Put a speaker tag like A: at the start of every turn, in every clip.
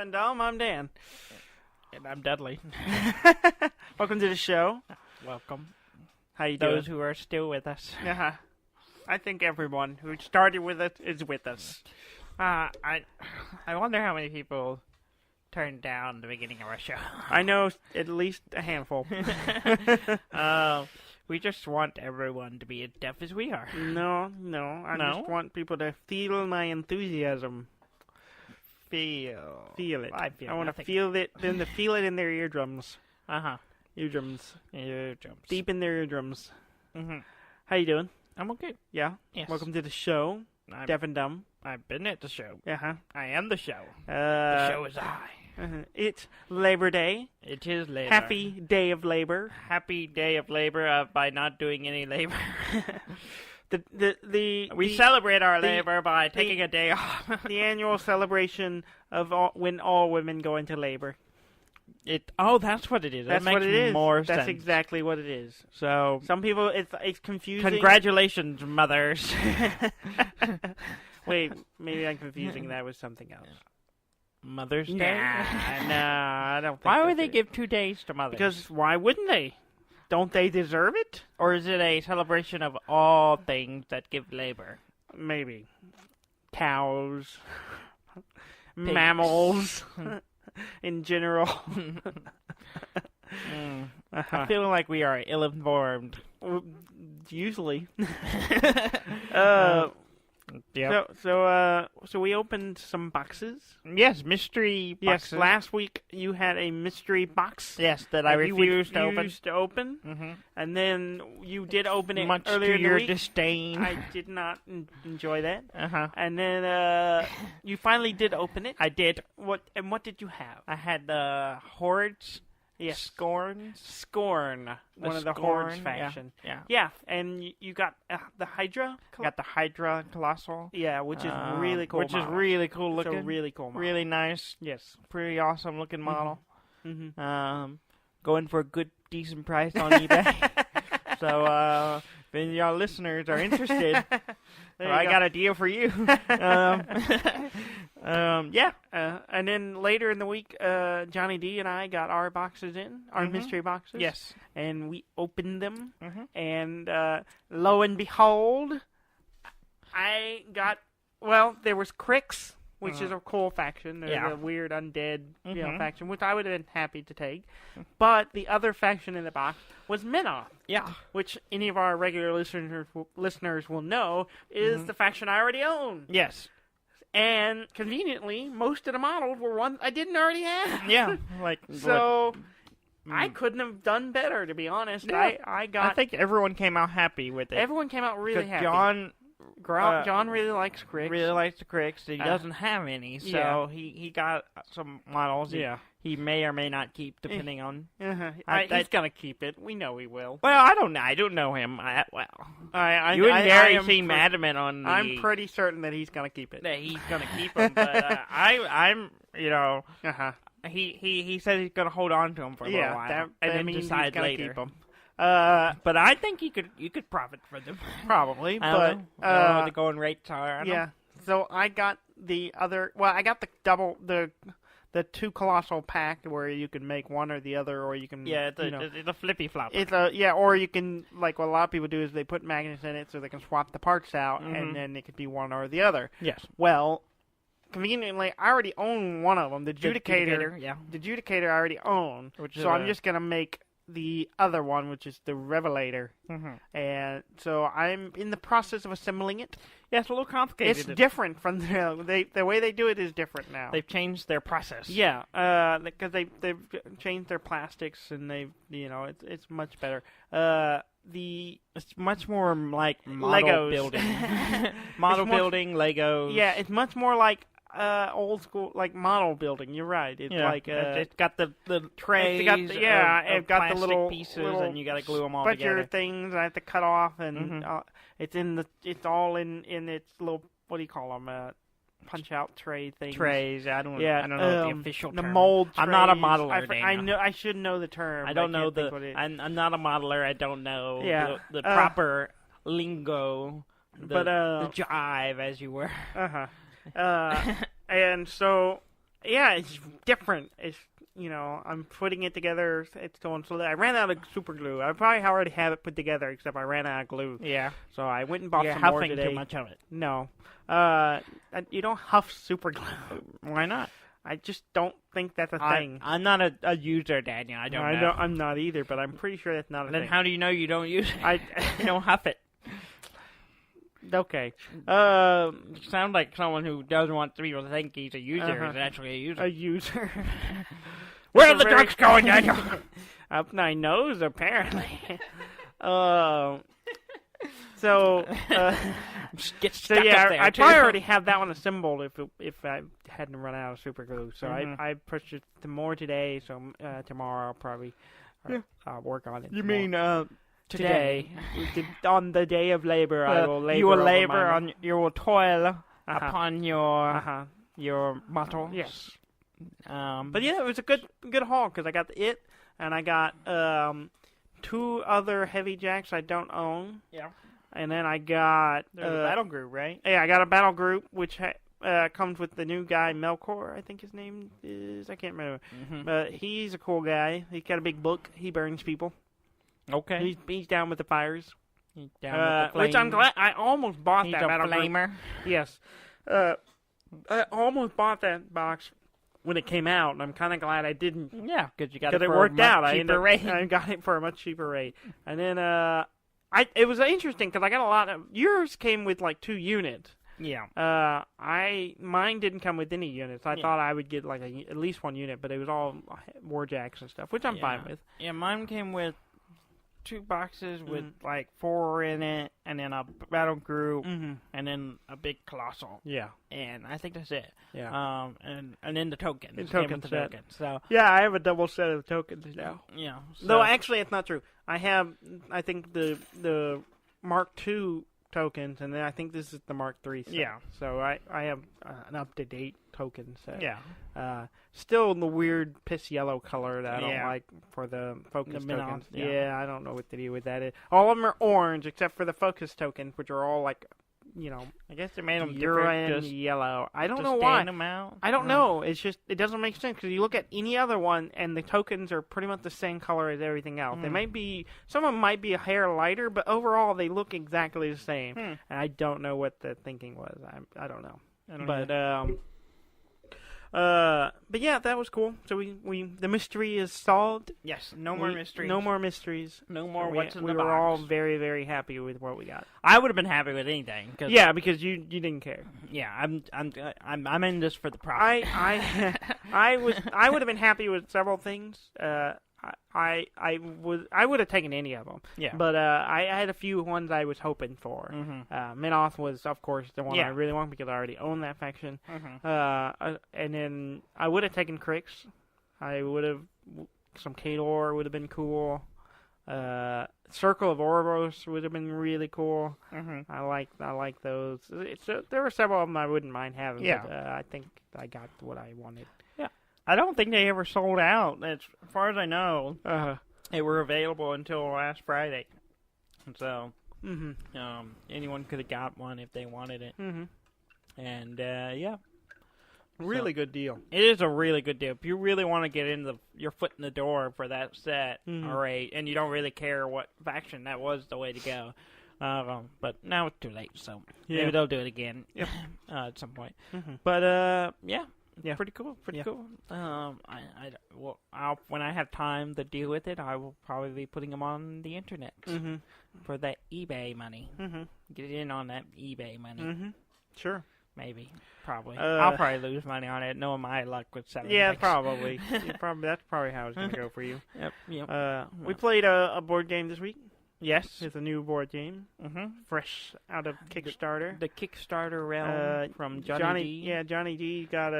A: and Dumb. I'm Dan.
B: And I'm Dudley.
A: Welcome to the show.
B: Welcome.
A: How you doing?
B: Those who are still with us.
A: Uh-huh. I think everyone who started with it is with us.
B: I wonder how many people turned down the beginning of our show.
A: I know at least a handful.
B: We just want everyone to be as deaf as we are.
A: No. I just want people to feel my enthusiasm.
B: Feel
A: it.
B: I feel
A: I want to
B: nothing.
A: feel it, them to feel it in their eardrums.
B: Uh-huh.
A: Eardrums.
B: Eardrums.
A: Deep in their eardrums.
B: Mm-hmm.
A: How you doing?
B: I'm okay.
A: Yeah?
B: Yes.
A: Welcome to the show. Deaf and Dumb.
B: I've been at the show.
A: Uh-huh.
B: I am the show. The show is I.
A: It's Labor Day.
B: It is labor.
A: Happy Day of Labor.
B: Happy day of labor by not doing any labor. We celebrate our labor by taking a day off.
A: The annual celebration of when all women go into labor.
B: That's what it is.
A: That's
B: that makes
A: what it is.
B: More
A: That's
B: sense.
A: exactly what it is.
B: So
A: some people, it's confusing.
B: Congratulations, mothers.
A: Wait, maybe I'm confusing that with something else.
B: Mother's Day?
A: Nah, I don't think
B: Why would
A: that's
B: they
A: it.
B: give 2 days to mothers?
A: Because why wouldn't they? Don't they deserve it?
B: Or is it a celebration of all things that give labor?
A: Maybe. Cows.
B: Pigs.
A: Mammals. In general.
B: I feel like we are ill-informed.
A: Usually.
B: Yep.
A: So we opened some boxes.
B: Yes, mystery boxes.
A: Yes, last week you had a mystery box.
B: Yes, that I refused to open.
A: Mm-hmm. And then you did open it
B: Much
A: earlier
B: to
A: in the
B: your
A: week.
B: disdain.
A: I did not enjoy that.
B: Uh-huh.
A: And then you finally did open it.
B: I did.
A: What did you have?
B: I had the Hordes.
A: Yes.
B: Scorn.
A: One of the
B: Scorn,
A: Hordes faction.
B: Yeah.
A: And you got the Hydra?
B: Got the Hydra Colossal.
A: Yeah, which is really cool.
B: Which
A: model.
B: is really cool
A: It's
B: looking.
A: a really cool model.
B: Really nice.
A: Yes.
B: Pretty awesome looking model.
A: Mm-hmm.
B: Going for a good, decent price on eBay. So, if any of y'all listeners are interested, I got a deal for you. Yeah.
A: And then later in the week, Johnny D and I got our boxes in, our mystery boxes.
B: Yes.
A: And we opened them,
B: Mm-hmm.
A: and lo and behold, I got, there was Crix, which is a cool faction. There's a weird undead faction, which I would have been happy to take. But the other faction in the box was Minoth.
B: Yeah.
A: Which any of our regular listeners will know is the faction I already own.
B: Yes.
A: And conveniently, most of the models were ones I didn't already have.
B: Yeah.
A: So I couldn't have done better, to be honest.
B: Yeah.
A: I
B: think everyone came out happy with it.
A: everyone came out really happy.
B: John
A: really likes Crix.
B: really likes the Crix. He doesn't have any, so he got some models. He may or may not keep, depending on.
A: He's gonna keep it. We know he will.
B: Well, I don't know. I don't know him. You and Gary seem adamant on.
A: I'm pretty certain that he's gonna keep it.
B: That he's gonna keep him, but I'm. He said he's gonna hold on to him for a little while, and then
A: means
B: decide
A: he's gonna
B: later.
A: keep him.
B: But I think you could profit from them.
A: Probably,
B: I
A: but
B: don't know what the going rates are. I don't know.
A: So I got the other. Well, I got the double the two colossal pack where you can make one or the other, or you can
B: it's a flippy flop.
A: or you can, like what a lot of people do is they put magnets in it so they can swap the parts out, and then it could be one or the other.
B: Yes.
A: Well, conveniently, I already own one of them. The Judicator. The Judicator I already own, so I'm just gonna make the other one, which is the Revelator. And so I'm in the process of assembling it.
B: Yeah, it's a little complicated.
A: It's different from the way they do it is different now.
B: They've changed their process.
A: Yeah, because they've changed their plastics, and it's much better.
B: It's much more like model
A: Legos.
B: building. Building, Legos.
A: Yeah, it's much more like old school, like model building. You're right. It's like
B: it's got the trays.
A: It's got the little
B: pieces,
A: little
B: and you got to glue them all
A: bunch
B: together.
A: of things I have to cut off, and it's all in its little, what do you call them? Punch out tray things.
B: Trays. I don't know the official term.
A: The mold trays.
B: I'm not a modeler.
A: I know. I should know the term.
B: I don't know I'm not a modeler. I don't know the proper lingo. The jive, as you were.
A: And so Yeah, it's different. It's, I'm putting it together. It's going slowly. I ran out of super glue. I probably already have it put together, except I ran out of glue.
B: Yeah.
A: So I went and bought some more today.
B: Too much of it.
A: No. You don't huff super glue.
B: Why not?
A: I just don't think that's a thing.
B: I'm not a user, Daniel. I don't know.
A: I'm not either, but I'm pretty sure that's not a thing.
B: Then how do you know you don't use it? You don't huff it.
A: Okay.
B: Sounds like someone who doesn't want people to think he's a user is actually a user.
A: A user.
B: Where are the drugs going, Daniel?
A: Up my nose, apparently. So I probably already have that one assembled if I hadn't run out of super glue. So I pushed it to more today. So tomorrow I'll probably work on it.
B: You mean
A: today? On the day of labor, I will labor.
B: You will toil upon your muscle.
A: Yes. But yeah, it was a good haul because I got the and I got 2 other heavy jacks I don't own.
B: Yeah.
A: And then I got
B: a battle group, right?
A: Yeah, I got a battle group which comes with the new guy Melkor. I think his name is. I can't remember. But he's a cool guy. He's got a big book. He burns people.
B: Okay.
A: He's down with the fires.
B: He's down with the flames.
A: Which I'm glad. I almost bought that battle
B: flamer.
A: Group. Yes. I almost bought that box when it came out, and I'm kind of glad I didn't.
B: Yeah, because you got it for
A: worked
B: a
A: out.
B: much cheaper rate.
A: I got it for a much cheaper rate. And then it was interesting because I got a lot of yours came with like 2 units.
B: Yeah.
A: Mine didn't come with any units. I thought I would get like at least 1 unit, but it was all warjacks and stuff, which I'm fine with.
B: Yeah, mine came with 2 boxes with like 4 in it, and then a battle group, and then a big colossal.
A: Yeah.
B: And I think that's it.
A: Yeah.
B: And then the tokens.
A: The token set.
B: So
A: yeah, I have a double set of tokens now.
B: Yeah. So.
A: Though actually, it's not true. I have, I think the Mark II tokens, and then I think this is the Mark III set.
B: Yeah.
A: So I have an up-to-date token set.
B: Yeah.
A: Still the weird piss yellow color that I don't like for the focus
B: the
A: tokens.
B: Yeah,
A: I don't know what to do with that. All of them are orange except for the focus tokens, which are all like,
B: I guess they made them
A: different
B: different.
A: Yellow. I don't know
B: why.
A: why.
B: Stand them out?
A: I don't know. It's just it doesn't make sense because you look at any other one and the tokens are pretty much the same color as everything else. They might be some of them might be a hair lighter, but overall they look exactly the same. And I don't know what the thinking was. I don't know. But yeah, that was cool. So we the mystery is solved.
B: Yes, no more mysteries.
A: No more mysteries.
B: No more what's in the box.
A: We were all very, very happy with what we got.
B: I would have been happy with anything.
A: Because you didn't care.
B: Yeah, I'm in this for the profit.
A: I would have been happy with several things. I would have taken any of them.
B: Yeah.
A: But I had a few ones I was hoping for. Minoth was, of course, the one I really want because I already own that faction. And then I would have taken Crix. I would have some Kador would have been cool. Circle of Ouroboros would have been really cool. I like those. There were several of them I wouldn't mind having.
B: Yeah.
A: But, I think I got what I wanted.
B: Yeah. I don't think they ever sold out. As far as I know, they were available until last Friday. So, anyone could have got one if they wanted it. And, yeah.
A: Really good deal.
B: It is a really good deal. If you really want to get your foot in the door for that set, all right, and you don't really care what faction, that was the way to go. But now it's too late, so maybe they'll do it again at some point. But, yeah. Yeah, pretty cool. Pretty cool. When I have time to deal with it, I will probably be putting them on the internet for that eBay money. Get in on that eBay money.
A: Sure.
B: Maybe. Probably. I'll probably lose money on it, knowing my luck with selling things.
A: Probably. That's probably how it's going to go for you.
B: Yep.
A: We played a board game this week.
B: Yes.
A: It's a new board game. Fresh out of Kickstarter.
B: The Kickstarter realm from Johnny D.
A: Yeah, Johnny D got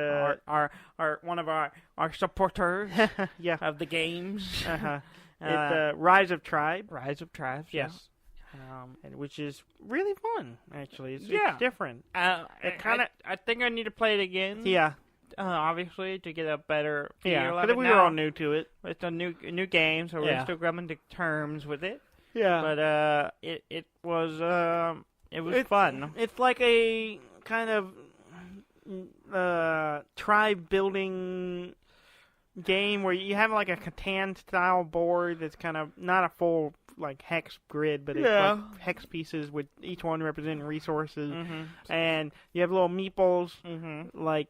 B: one of our supporters of the games.
A: It's Rise of Tribe.
B: Rise of Tribes,
A: yes. Which is really fun, actually. It's different.
B: I think I need to play it again.
A: Yeah.
B: Obviously, to get a better feel of it.
A: Because we were all new to it.
B: It's a new game, so we're still coming to terms with it.
A: Yeah.
B: But it was fun.
A: It's like a kind of tribe building game where you have like a Catan style board that's kind of not a full like hex grid, but it's like hex pieces with each one representing resources, and you have little meeples like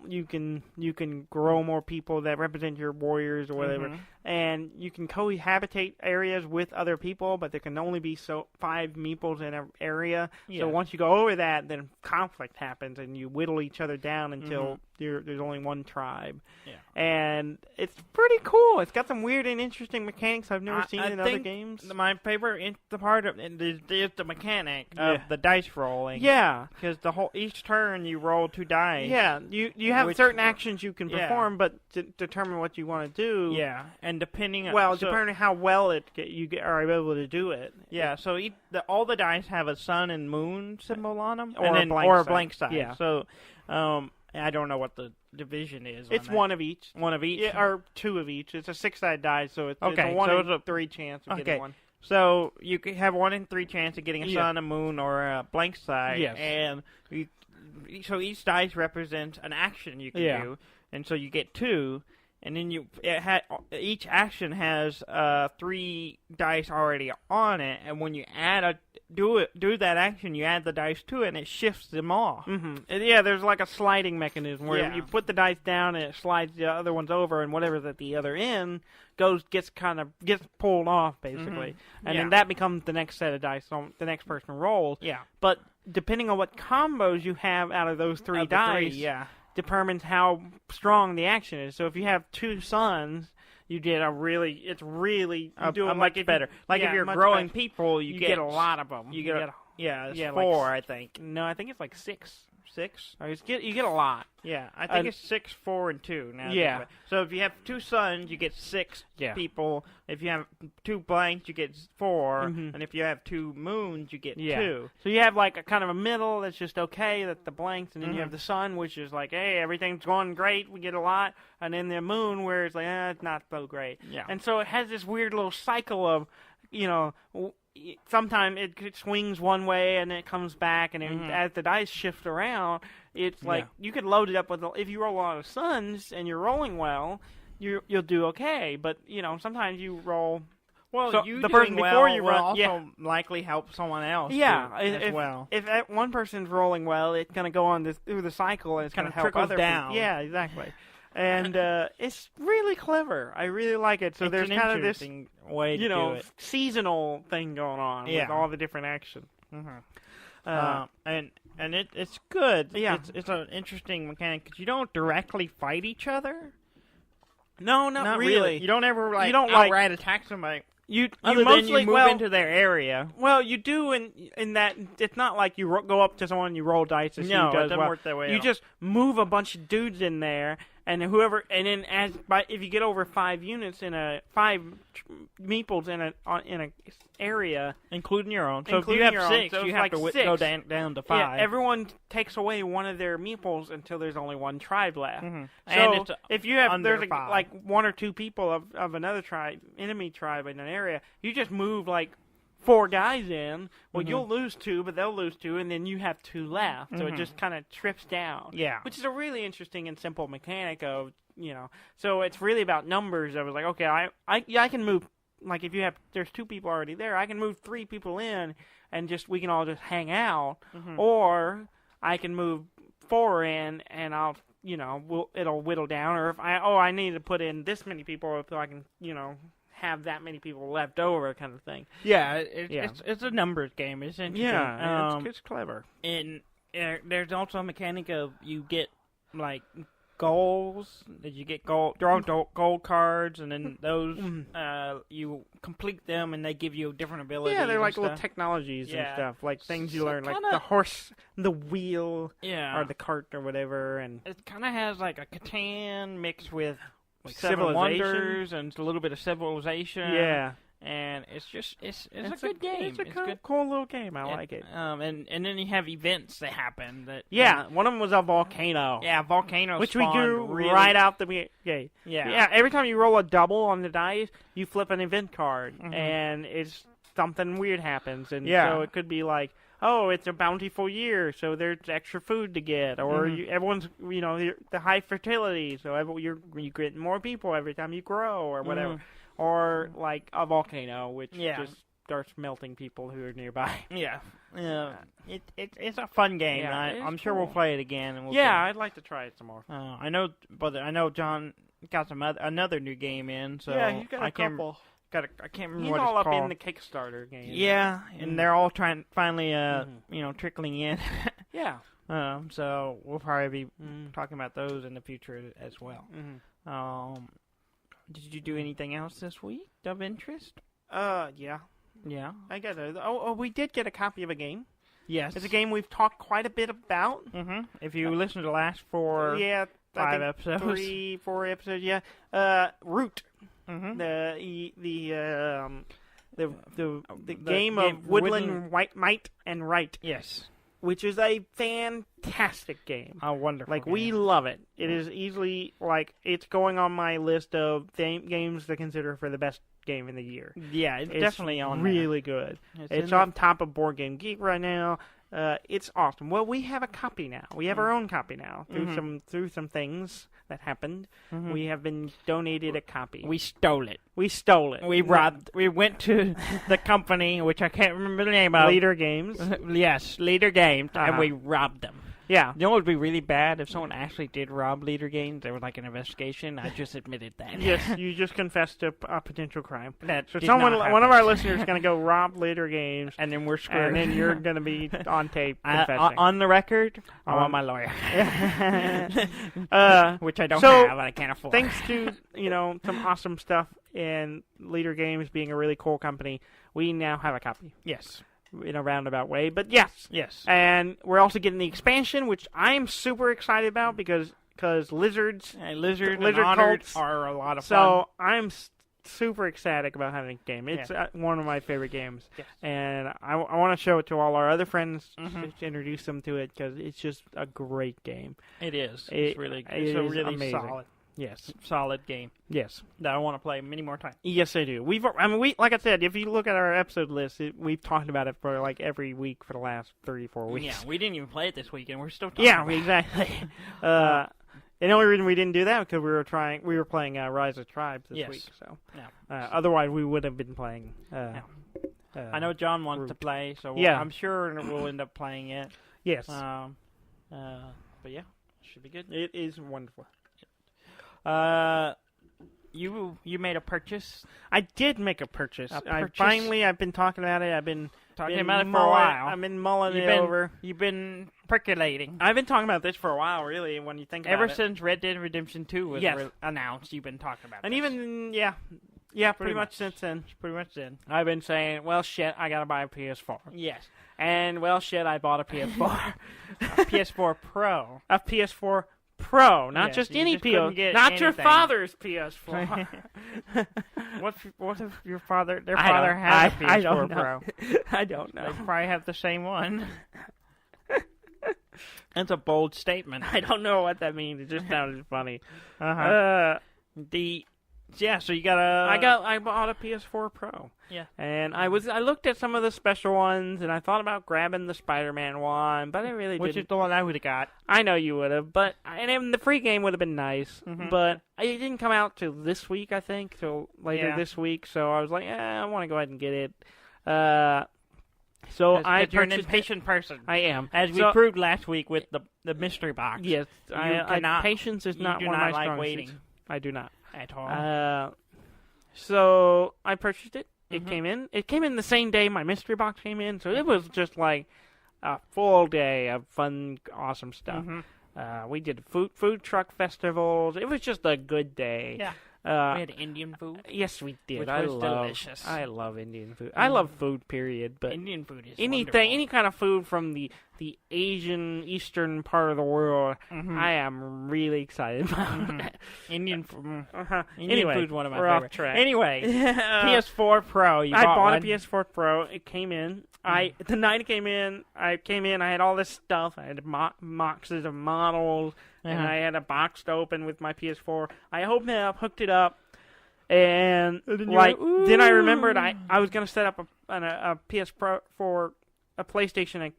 A: you can grow more people that represent your warriors or whatever, and you can cohabitate areas with other people, but there can only be 5 meeples in an area. So once you go over that, then conflict happens, and you whittle each other down until there's only one tribe. And it's pretty cool. It's got some weird and interesting mechanics I've never seen in other games.
B: My favorite part of it is the mechanic of the dice rolling.
A: Yeah,
B: because each turn you roll 2 dice.
A: Yeah, you have certain actions you can perform, but to determine what you want to do.
B: Yeah, and depending
A: on how well you are able to do it.
B: Yeah, so all the dice have a sun and moon symbol on them,
A: or a blank side.
B: Yeah. So I don't know what the division is.
A: It's one of each.
B: One of each?
A: Yeah, or 2 of each. It's a 6-sided die, so it's a 1 in 3 chance of getting one.
B: So you can have 1 in 3 chance of getting a sun, a moon, or a blank side.
A: Yes.
B: And so each dice represents an action you can do, and so you get 2. And then each action has 3 dice already on it, and when you do that action, you add the dice to it, and it shifts them off.
A: Yeah, there's like a sliding mechanism where you put the dice down, and it slides the other ones over, and whatever's at the other end gets pulled off basically, and then that becomes the next set of dice. So the next person rolls.
B: Yeah,
A: but depending on what combos you have out of those 3 dice, determines how strong the action is. So if you have 2 suns, you get
B: much better. If you're growing people, you get
A: a lot of them.
B: You get 4, I think.
A: No, I think it's like 6.
B: 6?
A: Or you get a lot.
B: Yeah, I think it's 6, 4, and 2. Now so if you have 2 suns, you get 6 people. If you have 2 blanks, you get 4. And if you have 2 moons, you get 2.
A: So you have like a kind of a middle that's just okay, that's the blanks, and then you have the sun, which is like, hey, everything's going great, we get a lot, and then the moon, where it's like, it's not so great.
B: Yeah.
A: And so it has this weird little cycle of, sometimes it swings one way and it comes back, and as the dice shift around, it's like you could load it up with. If you roll a lot of suns and you're rolling well, you'll do okay. But sometimes you roll.
B: Well,
A: the person before you
B: will also likely help someone else.
A: If one person's rolling well, it's going to go on through the cycle, and it's going to help other
B: down.
A: people. Yeah, exactly. And it's really clever. I really like it. So there's kind of this
B: way to do it.
A: Seasonal thing going on with all the different action.
B: And it's good.
A: Yeah,
B: it's an interesting mechanic because you don't directly fight each other.
A: No, not really.
B: You don't ever outright attack somebody.
A: You
B: mostly move into their area.
A: Well, you do in that it's not like you go up to someone and you roll dice to see who does
B: it doesn't work that way.
A: You just move a bunch of dudes in there, and then if you get over 5 units in 5 meeples in a area,
B: including your own. So if you have 6, you have to go down to 5.
A: Yeah, everyone takes away one of their meeples until there's only one tribe left.
B: And
A: so if you have there's like 1 or 2 people of another tribe, enemy tribe in an area, you just move like 4 guys in. Well, you'll lose 2, but they'll lose 2, and then you have 2 left. So it just kind of trips down.
B: Yeah,
A: which is a really interesting and simple mechanic of So it's really about numbers. I was like, okay, I can move. Like if there's 2 people already there, I can move 3 people in, and we can all just hang out. Or I can move 4 in, and it'll whittle down. Or if I need to put in this many people, so I can have that many people left over, kind of thing.
B: Yeah, it's a numbers game. It's interesting.
A: Yeah, it's clever.
B: And there's also a mechanic of you get like goals that you get draw gold cards, and then those you complete them, and they give you different abilities.
A: Yeah, they're like little technologies and stuff, like things you learn, like the horse, the wheel, or the cart or whatever. And
B: it kind of has like a Catan mixed with
A: like
B: Seven Wonders and a little bit of Civilization.
A: Yeah.
B: And it's a good game.
A: It's a cool little game. I like it.
B: And then you have events that happen.
A: One of them was a volcano.
B: Yeah, volcanoes,
A: which we grew right out the gate. Yeah. Every time you roll a double on the dice, you flip an event card, and something weird happens. And so it could be like, oh, it's a bountiful year, so there's extra food to get, or everyone's, the high fertility, so you get more people every time you grow, or whatever, or like a volcano, which just starts melting people who are nearby.
B: Yeah. It's a fun game.
A: Yeah,
B: I'm sure we'll play it again. And
A: I'd like to try it some more.
B: I know John got another new game in. So
A: yeah, he's got a couple.
B: I can't remember
A: he's
B: what
A: all
B: it's
A: up
B: called.
A: in the Kickstarter game.
B: Yeah, and they're all finally trickling in.
A: Yeah.
B: So we'll probably be talking about those in the future as well. Did you do anything else this week of interest?
A: Yeah.
B: Yeah.
A: I got it. Oh, we did get a copy of a game.
B: Yes.
A: It's a game we've talked quite a bit about.
B: If you listen to the last 5 episodes.
A: 3-4 episodes, yeah. Root. The game of Woodland Might and Right.
B: Yes.
A: Which is a fantastic game.
B: A wonderful game.
A: We love it. It is easily, it's going on my list of games to consider for the best game in the year.
B: Yeah, it's definitely on
A: really good. It's on top of Board Game Geek right now. It's awesome. Well, we have a copy now. We have our own copy now through some things that happened. We have been donated a copy.
B: We stole it. We went to the company, which I can't remember the name of.
A: Leader Games.
B: Yes, Leader Games, and we robbed them.
A: Yeah.
B: You know what would be really bad if someone actually did rob Leader Games? There was like an investigation. I just admitted that.
A: Yes, you just confessed to a potential crime.
B: So
A: one of our listeners is going to go rob Leader Games,
B: and then we're screwed.
A: And then you're going to be on tape confessing.
B: On the record, I want my lawyer. Which I don't have, but I can't afford.
A: Thanks to some awesome stuff and Leader Games being a really cool company, we now have a copy.
B: Yes.
A: In a roundabout way, but yes. And we're also getting the expansion, which I'm super excited about because lizards
B: lizard
A: cults
B: are a lot of fun.
A: So I'm super ecstatic about having a game. It's one of my favorite games, and I want to show it to all our other friends to introduce them to it because it's just a great game.
B: It is. It's really
A: amazing.
B: Solid.
A: Yes,
B: solid game.
A: Yes,
B: that I want to play many more times.
A: Yes, I do. We like I said, if you look at our episode list, we've talked about it for like every week for the last 34 weeks.
B: Yeah, we didn't even play it this week, and we're still talking. Yeah,
A: exactly. And the only reason we didn't do that because we were playing Rise of Tribes this week. So otherwise we would have been playing.
B: I know John wants to play, so I'm sure we'll end up playing it.
A: Yes.
B: But yeah, it should be good.
A: It is wonderful.
B: You made a purchase?
A: I did make a purchase. I've been talking about it. I've been
B: talking about it for a while.
A: I've been mulling it over.
B: You've been percolating.
A: I've been talking about this for a while, really, when you think about it.
B: Ever since Red Dead Redemption 2 was announced, you've been talking about it.
A: And even, pretty much since then.
B: Pretty much then.
A: I've been saying, well, shit, I gotta buy a PS4.
B: Yes.
A: And, well, shit, I bought a PS4.
B: A PS4 Pro.
A: A PS4 Pro, not just any PS4, not your father's PS4.
B: What if your father? Their father had a PS4 Pro.
A: I don't know.
B: They probably have the same one. That's a bold statement.
A: I don't know what that means. It just sounded funny. So you got I bought a PS4 Pro.
B: Yeah.
A: And I looked at some of the special ones, and I thought about grabbing the Spider-Man one, but I really didn't.
B: Which is the one I would have got.
A: I know you would have, and the free game would have been nice, but it didn't come out till this week, I think, till later this week, so I was like, I want to go ahead and get it. So
B: you're an impatient person.
A: I am.
B: As we proved last week with the mystery box.
A: Yes. Patience is not one of my strong
B: waiting.
A: suits. I do not.
B: At all.
A: So I purchased it. It came in. It came in the same day my mystery box came in, so it was just like a full day of fun, awesome stuff. We did food truck festivals. It was just a good day.
B: Yeah. We had Indian food.
A: Yes, we did.
B: Which was delicious.
A: I love Indian food. I love food, period. But
B: Indian food is
A: wonderful. Any kind of food from the Asian Eastern part of the world, I am really excited about.
B: Indian food.
A: Anyway,
B: food's one of my
A: we're
B: favorites.
A: Off track.
B: Anyway, PS4 Pro.
A: I bought a PS4 Pro. It came in. The night it came in, I had all this stuff. I had boxes of models, and I had a box to open with my PS4. I opened it up, hooked it up, and then I remembered I was going to set up a a PlayStation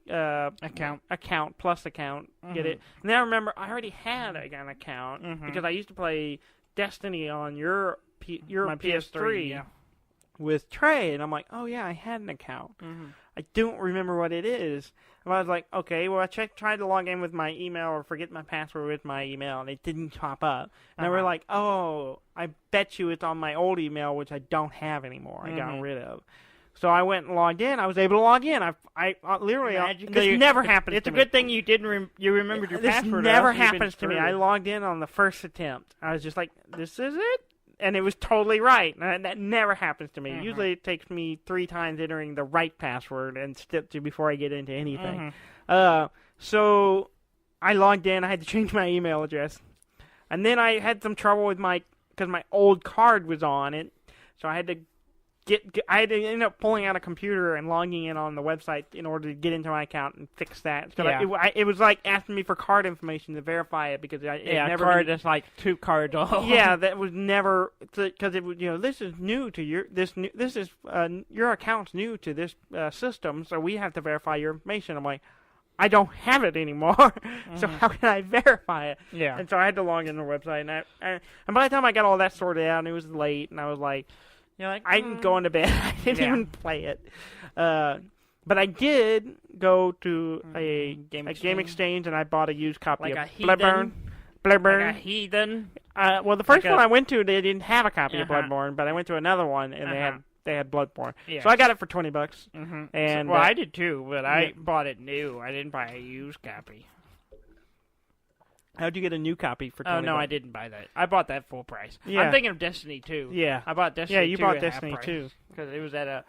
A: account plus account. Get it? And then I remember I already had an account because I used to play Destiny on your PS3 with Trey, and I'm like, oh yeah, I had an account. I don't remember what it is. And I was like, okay, well, I tried to log in with my email or forget my password with my email, and it didn't pop up. And they were like, oh, I bet you it's on my old email, which I don't have anymore. I got rid of. So I went and logged in. I was able to log in. I literally, this never happens to me.
B: It's a good thing you didn't you remembered your password.
A: This never happens to me. I logged in on the first attempt. I was just like, this is it? And it was totally right. And that never happens to me. Usually it takes me 3 times entering the right password and before I get into anything. So I logged in. I had to change my email address. And then I had some trouble with because my old card was on it. So I had to I had to end up pulling out a computer and logging in on the website in order to get into my account and fix that. It was like asking me for card information to verify it because
B: it's like 2 cards off.
A: Yeah, that was never because it was this is new to your account's new to this system, so we have to verify your information. I'm like, I don't have it anymore, so how can I verify it?
B: Yeah,
A: and so I had to log in the website, and by the time I got all that sorted out, and it was late, and I was like. I'm going to bed. I didn't even play it. But I did go to a game exchange, and I bought a used copy of Bloodborne.
B: Like a heathen?
A: Well, the first one I went to, they didn't have a copy of Bloodborne, but I went to another one, and they had Bloodborne. Yes. So I got it for $20. And
B: I did too, but I bought it new. I didn't buy a used copy.
A: How'd you get a new copy for $20?
B: Oh, no, I didn't buy that. I bought that full price.
A: Yeah.
B: I'm thinking of Destiny 2.
A: Yeah.
B: I bought Destiny 2.
A: Yeah, you bought Destiny 2.
B: Because it was at a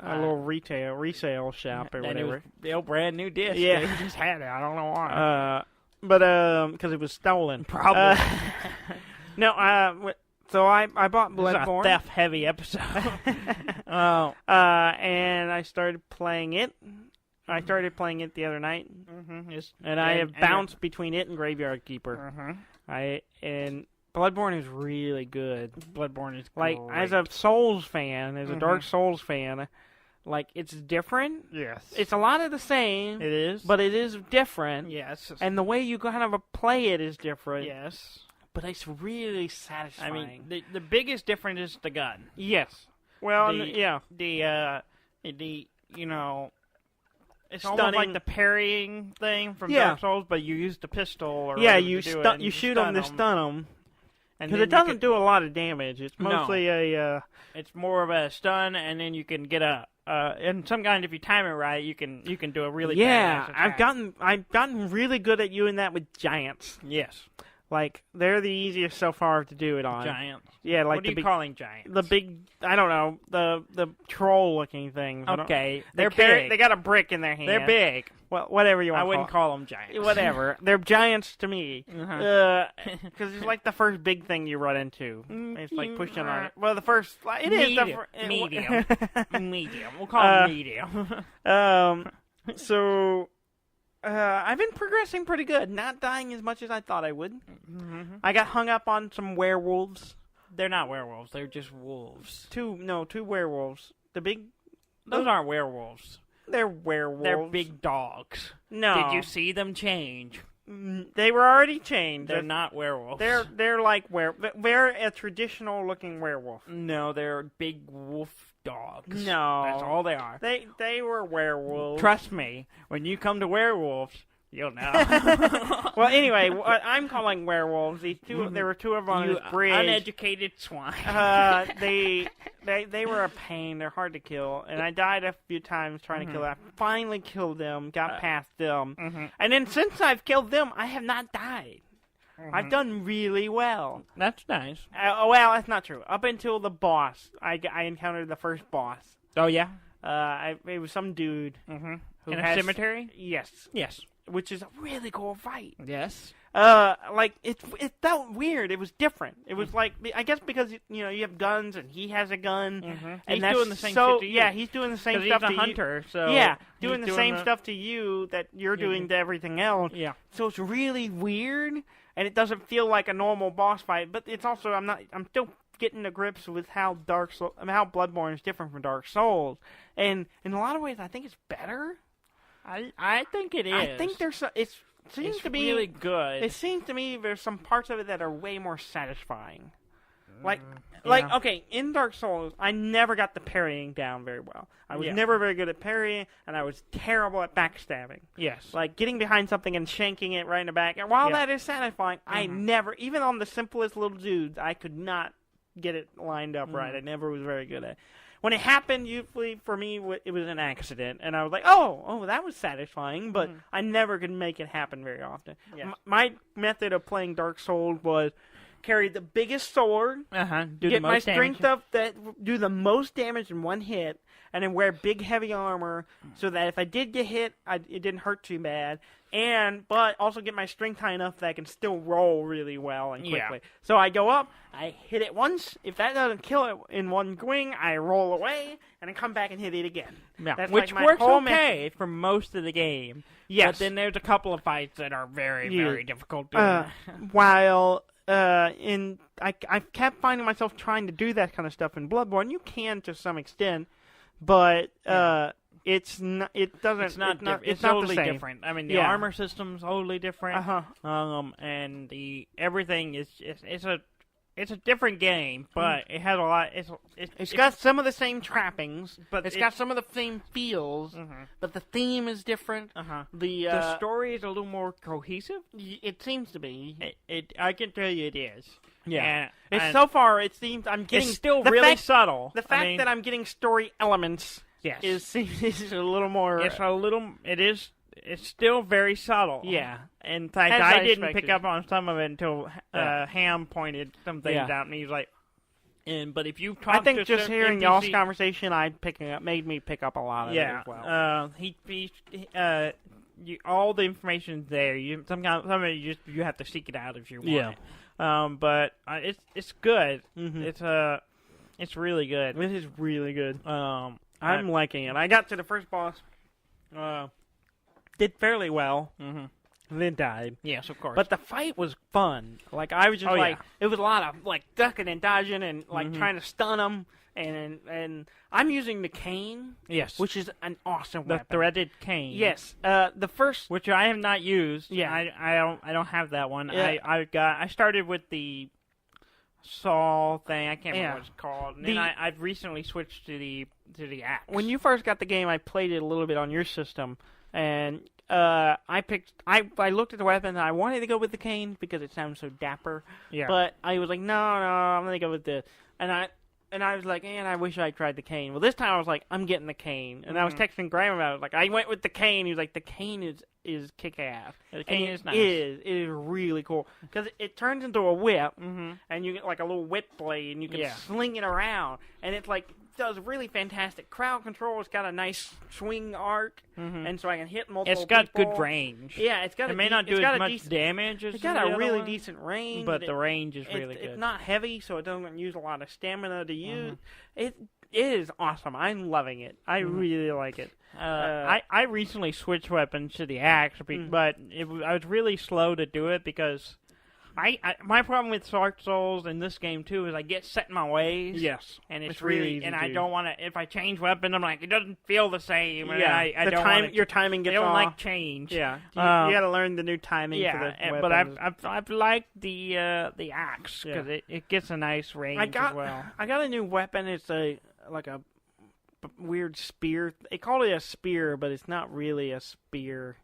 A: little resale shop or whatever.
B: It was the old brand new disc.
A: Yeah.
B: They just had it. I don't know why.
A: Because it was stolen.
B: Probably.
A: So I bought Bloodborne.
B: This is a theft-heavy episode.
A: And I started playing it. I started playing it the other night, and I have bounced between it and Graveyard Keeper. And Bloodborne is really good.
B: Bloodborne is
A: great. As a Souls fan, as a Dark Souls fan, it's different.
B: Yes,
A: it's a lot of the same.
B: It is,
A: but it is different.
B: Yes,
A: and the way you kind of play it is different.
B: Yes,
A: but it's really satisfying.
B: I mean, the biggest difference is the gun.
A: Yes. Well,
B: It's almost like the parrying thing from Dark Souls, but you use the pistol. Or
A: you shoot them to stun them. Because it doesn't do a lot of damage. It's mostly
B: it's more of a stun, and then you can get and sometimes if you time it right, you can do a really badass attack.
A: I've gotten really good at doing that with giants.
B: Yes.
A: They're the easiest so far to do it on.
B: Giants.
A: Yeah,
B: what are you calling giants?
A: The big, I don't know, the troll-looking things.
B: Okay, they're big.
A: They got a brick in their hand.
B: They're big.
A: Well, whatever you want.
B: I wouldn't call them giants.
A: Whatever. They're giants to me. Because it's like the first big thing you run into. It's like pushing on it. Well, the first, it
B: medium.
A: is
B: Medium. Medium. We'll call them medium.
A: So. I've been progressing pretty good, not dying as much as I thought I would. I got hung up on some werewolves.
B: They're not werewolves, they're just wolves.
A: Two werewolves.
B: Those aren't werewolves.
A: They're werewolves.
B: They're big dogs.
A: No.
B: Did you see them change?
A: They were already changed.
B: They're not werewolves.
A: They're like they're a traditional looking werewolf.
B: No, they're big wolf dogs.
A: No.
B: That's all they are.
A: They were werewolves.
B: Trust me, when you come to werewolves, you'll know.
A: Well, anyway, what I'm calling werewolves, there were 2 of them on this bridge.
B: Uneducated swine.
A: They were a pain. They're hard to kill. And I died a few times trying to kill them. I finally killed them, got past them. And then since I've killed them, I have not died. I've done really well.
B: That's nice.
A: Well, that's not true. Up until the boss, I encountered the first boss.
B: Oh, yeah?
A: It was some dude.
B: In a cemetery?
A: Yes.
B: Yes.
A: Which is a really cool fight.
B: Yes.
A: It felt weird. It was different. It was I guess because you have guns and he has a gun, and
B: he's doing the same shit to you.
A: Yeah, he's doing the same stuff to you.
B: He's a hunter, so
A: yeah, doing the same stuff to you that you're doing to everything else.
B: Yeah.
A: So it's really weird, and it doesn't feel like a normal boss fight. But it's also I'm still getting to grips with how Bloodborne is different from Dark Souls, and in a lot of ways I think it's better.
B: I think it is.
A: I think there's it seems to be
B: really good.
A: It seems to me there's some parts of it that are way more satisfying. Like okay, in Dark Souls, I never got the parrying down very well. I was never very good at parrying, and I was terrible at backstabbing.
B: Yes.
A: Like getting behind something and shanking it right in the back. And while that is satisfying, I never, even on the simplest little dudes, I could not get it lined up right. I never was very good at it. When it happened, usually for me, it was an accident, and I was like, "Oh, that was satisfying," but I never could make it happen very often. Yes. My method of playing Dark Souls was carry the biggest sword, get my strength up, do the most damage in one hit, and then wear big heavy armor so that if I did get hit, it didn't hurt too bad. But also get my strength high enough that I can still roll really well and quickly. Yeah. So I go up, I hit it once. If that doesn't kill it in one swing, I roll away and then come back and hit it again.
B: Yeah. That's which works okay for most of the game. Yes. But then there's a couple of fights that are very, very difficult to
A: I kept finding myself trying to do that kind of stuff in Bloodborne. You can to some extent, but it's not. It's
B: totally different. I mean, the armor system's totally different. And everything is it's a different game, but it has a lot.
A: It's got some of the same trappings, but it's got some of the same feels. But the theme is different.
B: The story is a little more cohesive.
A: It seems to be.
B: I can tell you it is.
A: Yeah. So far, it seems I'm getting.
B: It's still really subtle.
A: The fact that I'm getting story elements.
B: Yes.
A: is a little more.
B: It's still very subtle.
A: Yeah.
B: In fact, I didn't pick up on some of it until Ham pointed some things out, and he's like, but if you talk
A: I think
B: to
A: just hearing y'all's conversation, made me pick up a lot of it as well.
B: All the information's there. Some of it you have to seek it out if you want it. But it's good. It's really good.
A: It is really good. I'm liking it. I got to the first boss. Did fairly well. Then died.
B: Yes, of course.
A: But the fight was fun. Like I was just it was a lot of like ducking and dodging and like trying to stun them. And I'm using the cane.
B: Yes,
A: which is an awesome weapon.
B: The threaded cane.
A: Yes. The first,
B: which I have not used.
A: Yeah.
B: I don't have that one.
A: Yeah.
B: I started with the saw thing. I can't remember what it's called. And then I've recently switched to the axe.
A: When you first got the game, I played it a little bit on your system, and I looked at the weapon and I wanted to go with the cane because it sounds so dapper.
B: Yeah.
A: But I was like, no, I'm gonna go with this. And I was like, man, I wish I tried the cane. Well, this time I was like, I'm getting the cane. And I was texting Graham about it. Like, I went with the cane. He was like, the cane is kick-ass.
B: The cane is nice.
A: It is really cool. Because it turns into a whip, and you get like a little whip blade, and you can sling it around. And it's like, does really fantastic crowd control. It's got a nice swing arc, and so I can hit multiple
B: It's got
A: people.
B: good range.
A: Yeah, it's got.
B: It may not do as much damage as
A: it's got a really decent range,
B: but the range is really good.
A: It's not heavy, so it doesn't use a lot of stamina to use. It is awesome. I'm loving it. I really like it.
B: I recently switched weapons to the axe, but I was really slow to do it because my problem with Dark Souls in this game too is I get set in my ways.
A: Yes,
B: and it's really easy I don't want to. If I change weapon, I'm like it doesn't feel the same.
A: Yeah,
B: I don't want
A: your timing gets
B: off. I don't
A: off.
B: like change.
A: Yeah, you got to learn the new timing.
B: Yeah,
A: for the
B: but
A: weapons.
B: I've liked the axe because it gets a nice range as well.
A: I got a new weapon. It's like a weird spear. They call it a spear, but it's not really a spear.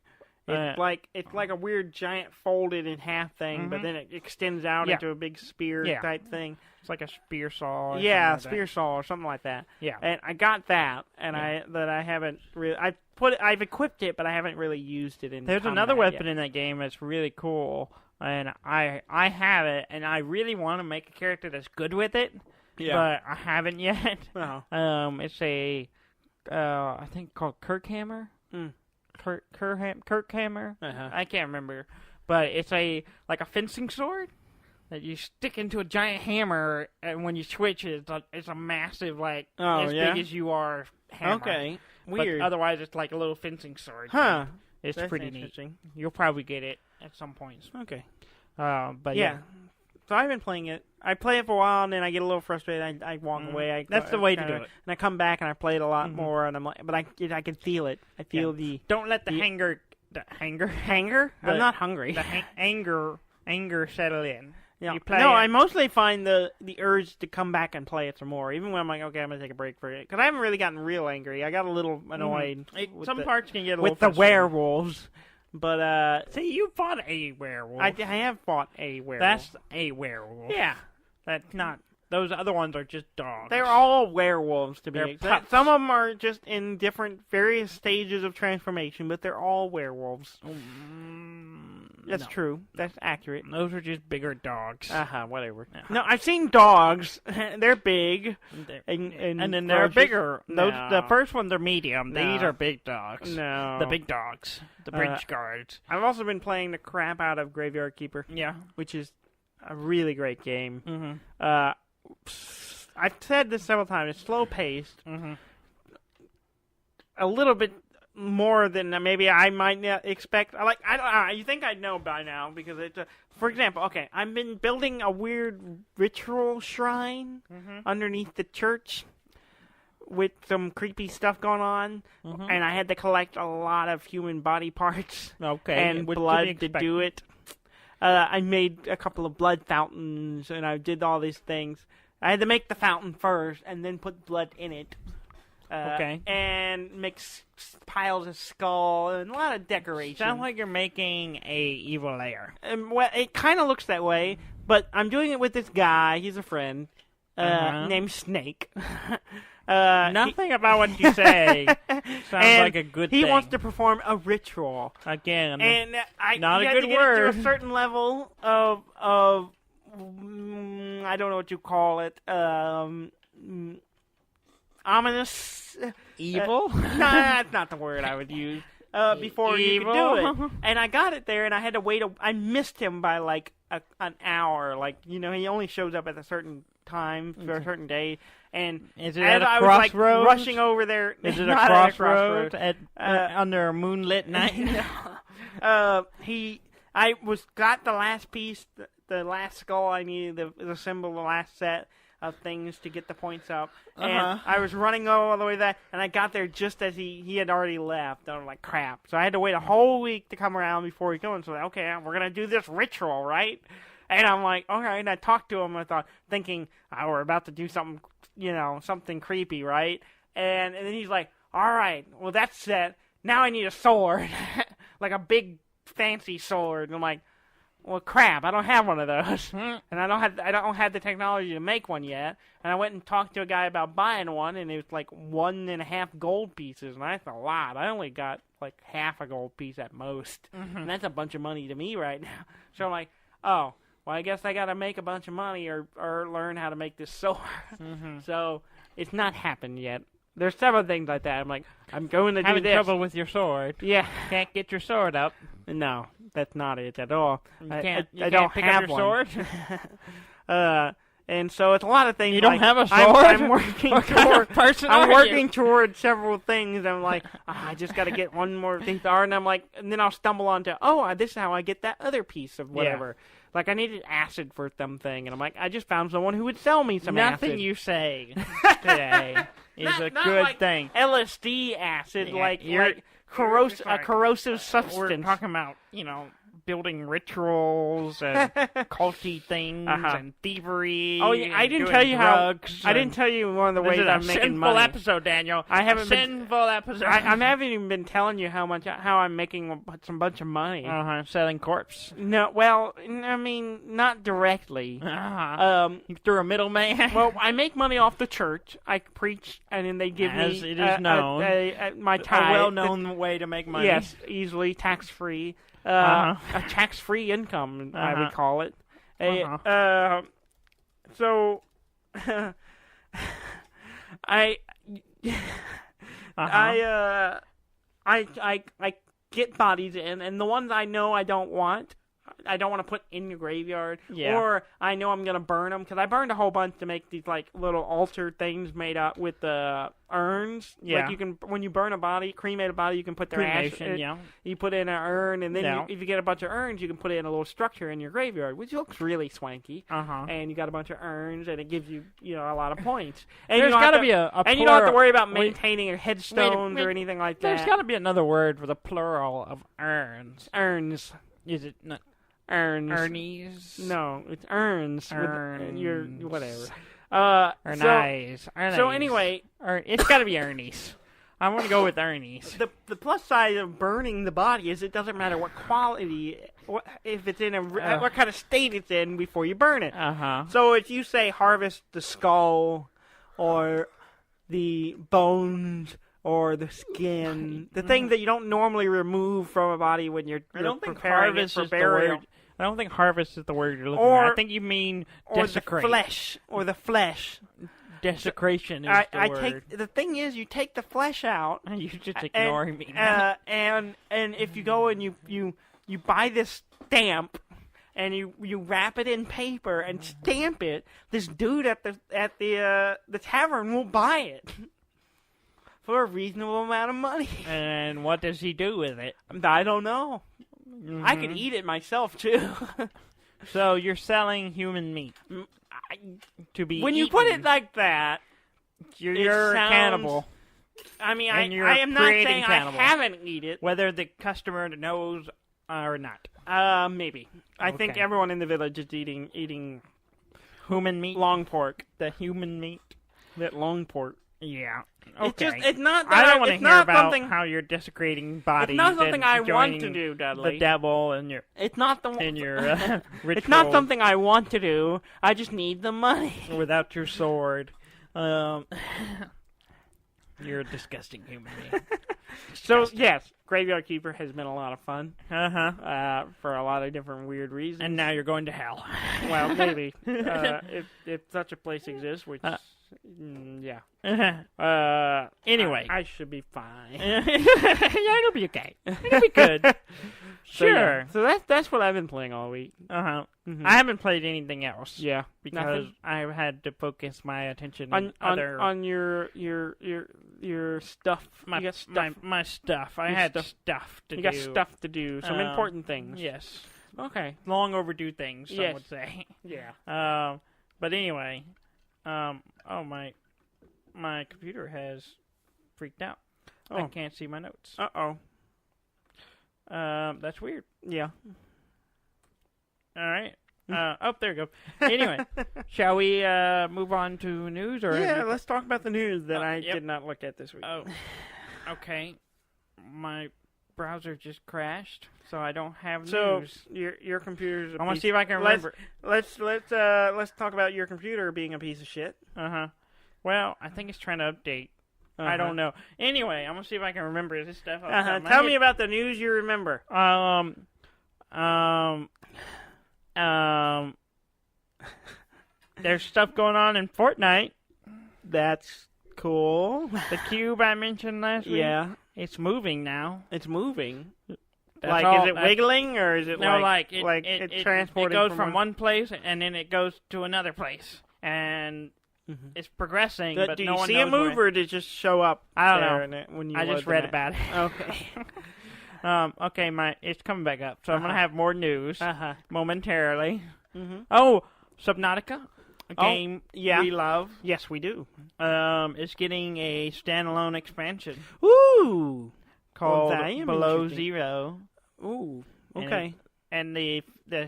A: It's like a weird giant folded in half thing, but then it extends out into a big spear type thing.
B: It's like a spear saw.
A: Yeah, spear saw or something like that.
B: Yeah,
A: and I got that, and I haven't really. I've equipped it, but I haven't really used it in.
B: There's another weapon in that game that's really cool, and I have it, and I really want to make a character that's good with it. Yeah. But I haven't yet.
A: Oh.
B: It's a I think called Kirkhammer. Kirkhammer. I can't remember, but it's a fencing sword that you stick into a giant hammer, and when you switch it, it's a massive big as you are hammer.
A: Okay, weird.
B: But otherwise, it's like a little fencing sword.
A: Huh?
B: It's pretty neat. You'll probably get it at some points.
A: Okay.
B: But yeah.
A: So I've been playing it. I play it for a while, and then I get a little frustrated. I walk away.
B: That's the way to do it.
A: And I come back, and I play it a lot more, and I'm like, but I can feel it. I feel the...
B: Don't let the
A: Hanger? I'm not hungry.
B: The anger settle in.
A: Yeah. I mostly find the urge to come back and play it some more, even when I'm like, okay, I'm going to take a break for it. Because I haven't really gotten real angry. I got a little annoyed.
B: Some parts can get a
A: little
B: frustrating.
A: With the werewolves. But,
B: see, you fought a werewolf.
A: I have fought a werewolf.
B: That's a werewolf.
A: Yeah.
B: That's not... Those other ones are just dogs.
A: They're all werewolves, to be exact. Some of them are just in various stages of transformation, but they're all werewolves. That's true. That's accurate.
B: Those are just bigger dogs.
A: Whatever. No, I've seen dogs. They're big.
B: And then they're bigger. The first ones are medium. These are big dogs.
A: No.
B: The big dogs. The bridge guards.
A: I've also been playing the crap out of Graveyard Keeper.
B: Yeah.
A: Which is a really great game. I've said this several times. It's slow-paced. A little bit more than maybe I might expect. I don't know. You think I'd know by now because it's for example, okay, I've been building a weird ritual shrine underneath the church with some creepy stuff going on, and I had to collect a lot of human body parts and blood to do it. I made a couple of blood fountains, and I did all these things. I had to make the fountain first, and then put blood in it. And mix piles of skull and a lot of decoration.
B: Sounds like you're making a evil lair.
A: Well, it kind of looks that way, but I'm doing it with this guy. He's a friend named Snake.
B: Nothing about what you say sounds like a good thing.
A: He wants to perform a ritual.
B: Again,
A: and
B: not a good
A: get
B: word.
A: It to a certain level of I don't know what you call it. Ominous.
B: Evil?
A: No, that's not the word I would use. Before you could do it. And I got it there, and I had to wait. I missed him by like an hour. Like, he only shows up at a certain time for a certain day. And
B: is it at a
A: I
B: crossroads?
A: was like rushing over there.
B: Is it a crossroads under a moonlit night?
A: I got the last piece, the last skull I needed, the symbol, the last set of things to get the points up. And I was running all the way there, and I got there just as he had already left. I was like, crap. So I had to wait a whole week to come around before he goes. So, okay, we're going to do this ritual, right? And I'm like, okay. And I talked to him, thinking, we're about to do something, something creepy, right? And then he's like, all right, well, that's set. Now I need a sword, like a big, fancy sword. And I'm like, well, crap, I don't have one of those. And I don't have the technology to make one yet. And I went and talked to a guy about buying one, and it was like 1.5 gold pieces, and that's a lot. I only got like half a gold piece at most. And that's a bunch of money to me right now. So I'm like, oh, well, I guess I got to make a bunch of money or learn how to make this sword. So it's not happened yet. There's several things like that. I'm like, I'm going to do this.
B: Having trouble with your sword.
A: Yeah.
B: Can't get your sword up.
A: No, that's not it at all.
B: I
A: don't
B: pick
A: have
B: up your
A: one.
B: sword?
A: And so it's a lot of things.
B: You don't have a sword?
A: I'm working toward.
B: I'm
A: working toward several things. I'm like, I just got to get one more thing. And I'm like, and then I'll stumble onto, this is how I get that other piece of whatever. Yeah. Like, I needed acid for something, and I'm like, I just found someone who would sell me some acid.
B: Nothing you say today is a good
A: like
B: thing.
A: LSD acid,
B: a
A: corrosive substance.
B: We're talking about, building rituals and culty things and thievery.
A: Oh, yeah, I didn't tell you I didn't tell you one of the ways I'm making money.
B: Sinful episode, Daniel. I haven't sinful episode.
A: I haven't even been telling you how I'm making some bunch of money.
B: Selling corpse.
A: No, well, I mean, not directly.
B: You through a middleman.
A: Well, I make money off the church. I preach, and then they give
B: me
A: it
B: is known
A: my tithe.
B: A well-known way to make money.
A: Yes, easily tax-free. A tax-free income, I would call it. So, I get bodies in, and the ones I know I don't want, I don't want to put in your graveyard.
B: Yeah.
A: Or I know I'm gonna burn them because I burned a whole bunch to make these like little altar things made up with the urns.
B: Yeah.
A: Like you can, when you burn a body, cremate a body, you can put their
B: Cremation,
A: ash.
B: yeah.
A: You put in an urn, and then
B: Yeah.
A: if you get a bunch of urns, you can put it in a little structure in your graveyard, which looks really swanky.
B: Uh-huh.
A: And you got a bunch of urns, and it gives you, a lot of points. And
B: There's got to be a
A: and you don't have to worry about
B: Wait.
A: maintaining your headstones or anything like that.
B: There's got to be another word for the plural of urns.
A: Urns.
B: Is it not?
A: Urns.
B: Urnies?
A: No, it's urns.
B: Urns.
A: With your whatever.
B: Urnies.
A: So anyway,
B: it's got to be urnies. I want to go with urnies.
A: The plus side of burning the body is it doesn't matter what quality, if it's in what kind of state it's in before you burn it.
B: Uh-huh.
A: So if you say harvest the skull, or the bones, or the skin, the things that you don't normally remove from a body when you're preparing it for burial.
B: I don't think harvest is the word you're looking at. I think you mean desecrate.
A: Or the flesh.
B: Desecration is the word.
A: The thing is, you take the flesh out.
B: You're just ignoring me.
A: And if you go and you buy this stamp, and you wrap it in paper and stamp it, this dude at the tavern will buy it for a reasonable amount of money.
B: And what does he do with it?
A: I don't know. Mm-hmm. I could eat it myself too.
B: So you're selling human meat to be
A: when
B: eaten.
A: you put it like that,
B: you're a cannibal.
A: I mean,
B: and
A: I am not saying
B: cannibal.
A: I haven't eaten it,
B: whether the customer knows or not.
A: Maybe. I think everyone in the village is eating
B: human meat,
A: long pork.
B: The human meat,
A: that long pork.
B: Yeah.
A: Okay. It's not. That
B: I don't want to hear about
A: something,
B: how you're desecrating bodies.
A: It's not something I want to do,
B: the
A: Dudley.
B: devil and your.
A: It's not the.
B: And your ritual.
A: It's not something I want to do. I just need the money.
B: Without your sword, you're a disgusting human being.
A: So yes, Graveyard Keeper has been a lot of fun.
B: For
A: a lot of different weird reasons.
B: And now you're going to hell.
A: Well, maybe if such a place exists, which. Yeah.
B: Anyway,
A: I should be fine.
B: Yeah, it'll be okay. It'll be good. Sure.
A: So that's what I've been playing all week.
B: Mm-hmm. I haven't played anything else.
A: Yeah,
B: because I've had to focus my attention
A: on your stuff.
B: My stuff. I had stuff to do.
A: You got stuff to do. Some important things.
B: Yes.
A: Okay.
B: Long overdue things. Some would say.
A: Yeah.
B: But anyway. My computer has freaked out. Oh. I can't see my notes.
A: Uh-oh.
B: That's weird.
A: Yeah.
B: All right. There you go. Anyway, shall we move on to news? Or
A: let's talk about the news that I did not look at this week.
B: Oh, okay. My browser just crashed, so I don't have news.
A: So your computer's.
B: I want to see if I can remember.
A: Let's talk about your computer being a piece of shit.
B: Well, I think it's trying to update. I don't know. Anyway, I'm gonna see if I can remember this stuff.
A: Tell me about the news you remember.
B: There's stuff going on in Fortnite.
A: That's cool.
B: The cube I mentioned last week.
A: Yeah.
B: It's moving now.
A: It's moving. Is it wiggling or is it it transporting?
B: It goes from one place and then it goes to another place and it's progressing. But
A: do
B: no
A: you
B: one
A: see
B: knows
A: it move or did it just show up?
B: I don't know.
A: When you
B: I just read about it.
A: Okay.
B: Okay, it's coming back up, so I'm gonna have more news momentarily.
A: Mm-hmm.
B: Oh, Subnautica, a game we love.
A: Yes, we do.
B: It's getting a standalone expansion.
A: Ooh,
B: called Below Zero.
A: Ooh, okay.
B: And the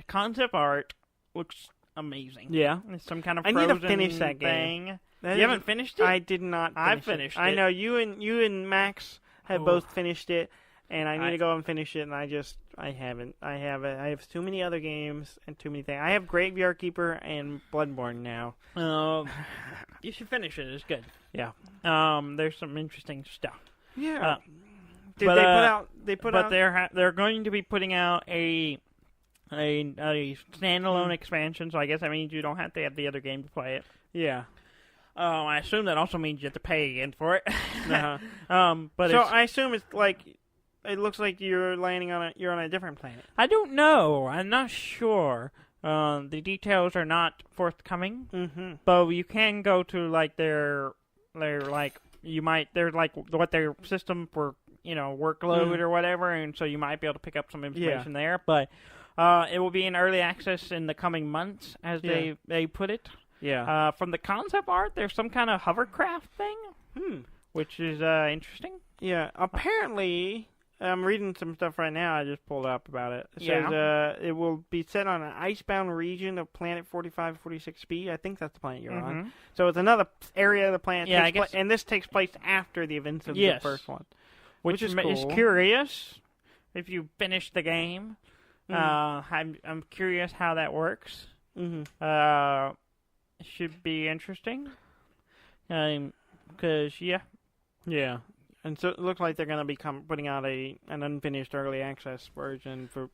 B: concept art looks amazing.
A: Yeah,
B: it's some kind of
A: I
B: frozen
A: need to finish that game.
B: You haven't finished it?
A: I did not.
B: I've finished it.
A: I know you and Max have both finished it. And I need to go and finish it, and I haven't. I have too many other games and too many things. I have Graveyard Keeper and Bloodborne now.
B: You should finish it. It's good.
A: Yeah.
B: There's some interesting stuff.
A: Yeah.
B: They're going to be putting out a standalone expansion, so I guess that means you don't have to have the other game to play it.
A: Yeah.
B: I assume that also means you have to pay again for it.
A: I assume it's like it looks like you're landing you're on a different planet.
B: I don't know. I'm not sure. The details are not forthcoming. But you can go to like their like there's like what their system for workload or whatever, and so you might be able to pick up some information there. But it will be in early access in the coming months, as they put it.
A: Yeah.
B: From the concept art, there's some kind of hovercraft thing, which is interesting.
A: Yeah. Apparently, I'm reading some stuff right now. I just pulled up about it. It says it will be set on an icebound region of planet 4546b. I think that's the planet you're on. So it's another area of the planet.
B: Yeah, I guess.
A: And this takes place after the events of the first one, which is cool.
B: Is curious. If you finish the game, I'm curious how that works. Should be interesting. Because
A: yeah. And so it looks like they're going to be putting out an unfinished early access version for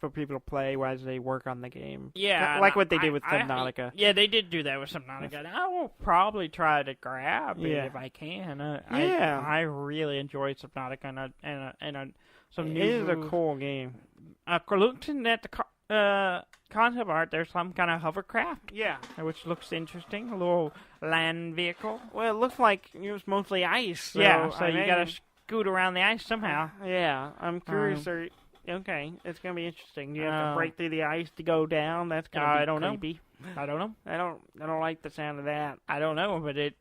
A: people to play as they work on the game.
B: Yeah,
A: like what they did with Subnautica.
B: Yeah, they did do that with Subnautica. And I will probably try to grab it if I can. I really enjoyed Subnautica and some new.
A: It is a cool game.
B: Looking at the concept art, there's some kind of hovercraft.
A: Yeah,
B: which looks interesting. A little land vehicle.
A: Well, it looks like it was mostly ice. So
B: you gotta scoot around the ice somehow.
A: Yeah, I'm curious. Okay, it's gonna be interesting. You have to break through the ice to go down. That's gonna be creepy.
B: I don't know.
A: I don't like the sound of that.
B: I don't know, but the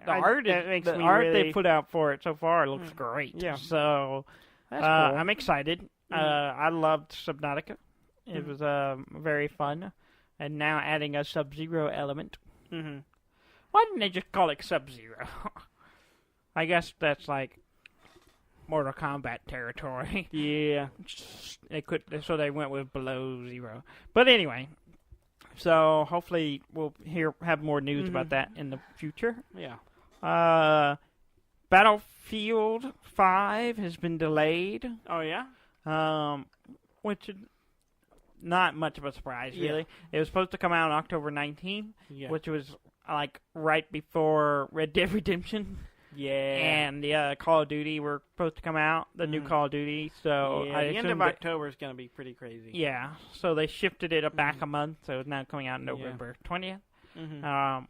B: art they put out for it so far looks great.
A: Yeah.
B: So
A: that's cool.
B: I'm excited. I loved Subnautica. It was very fun, and now adding a Sub-Zero element. Why didn't they just call it Sub-Zero? I guess that's like Mortal Kombat territory.
A: Yeah,
B: so they went with Below Zero. But anyway, so hopefully we'll have more news about that in the future.
A: Yeah.
B: Battlefield 5 has been delayed.
A: Oh yeah.
B: Which is not much of a surprise, really. It was supposed to come out on October 19th, which was like right before Red Dead Redemption.
A: Yeah.
B: And the Call of Duty were supposed to come out, the new Call of Duty. So
A: the end of October is going to be pretty crazy.
B: Yeah. So they shifted it back a month, so it's now coming out November 20th,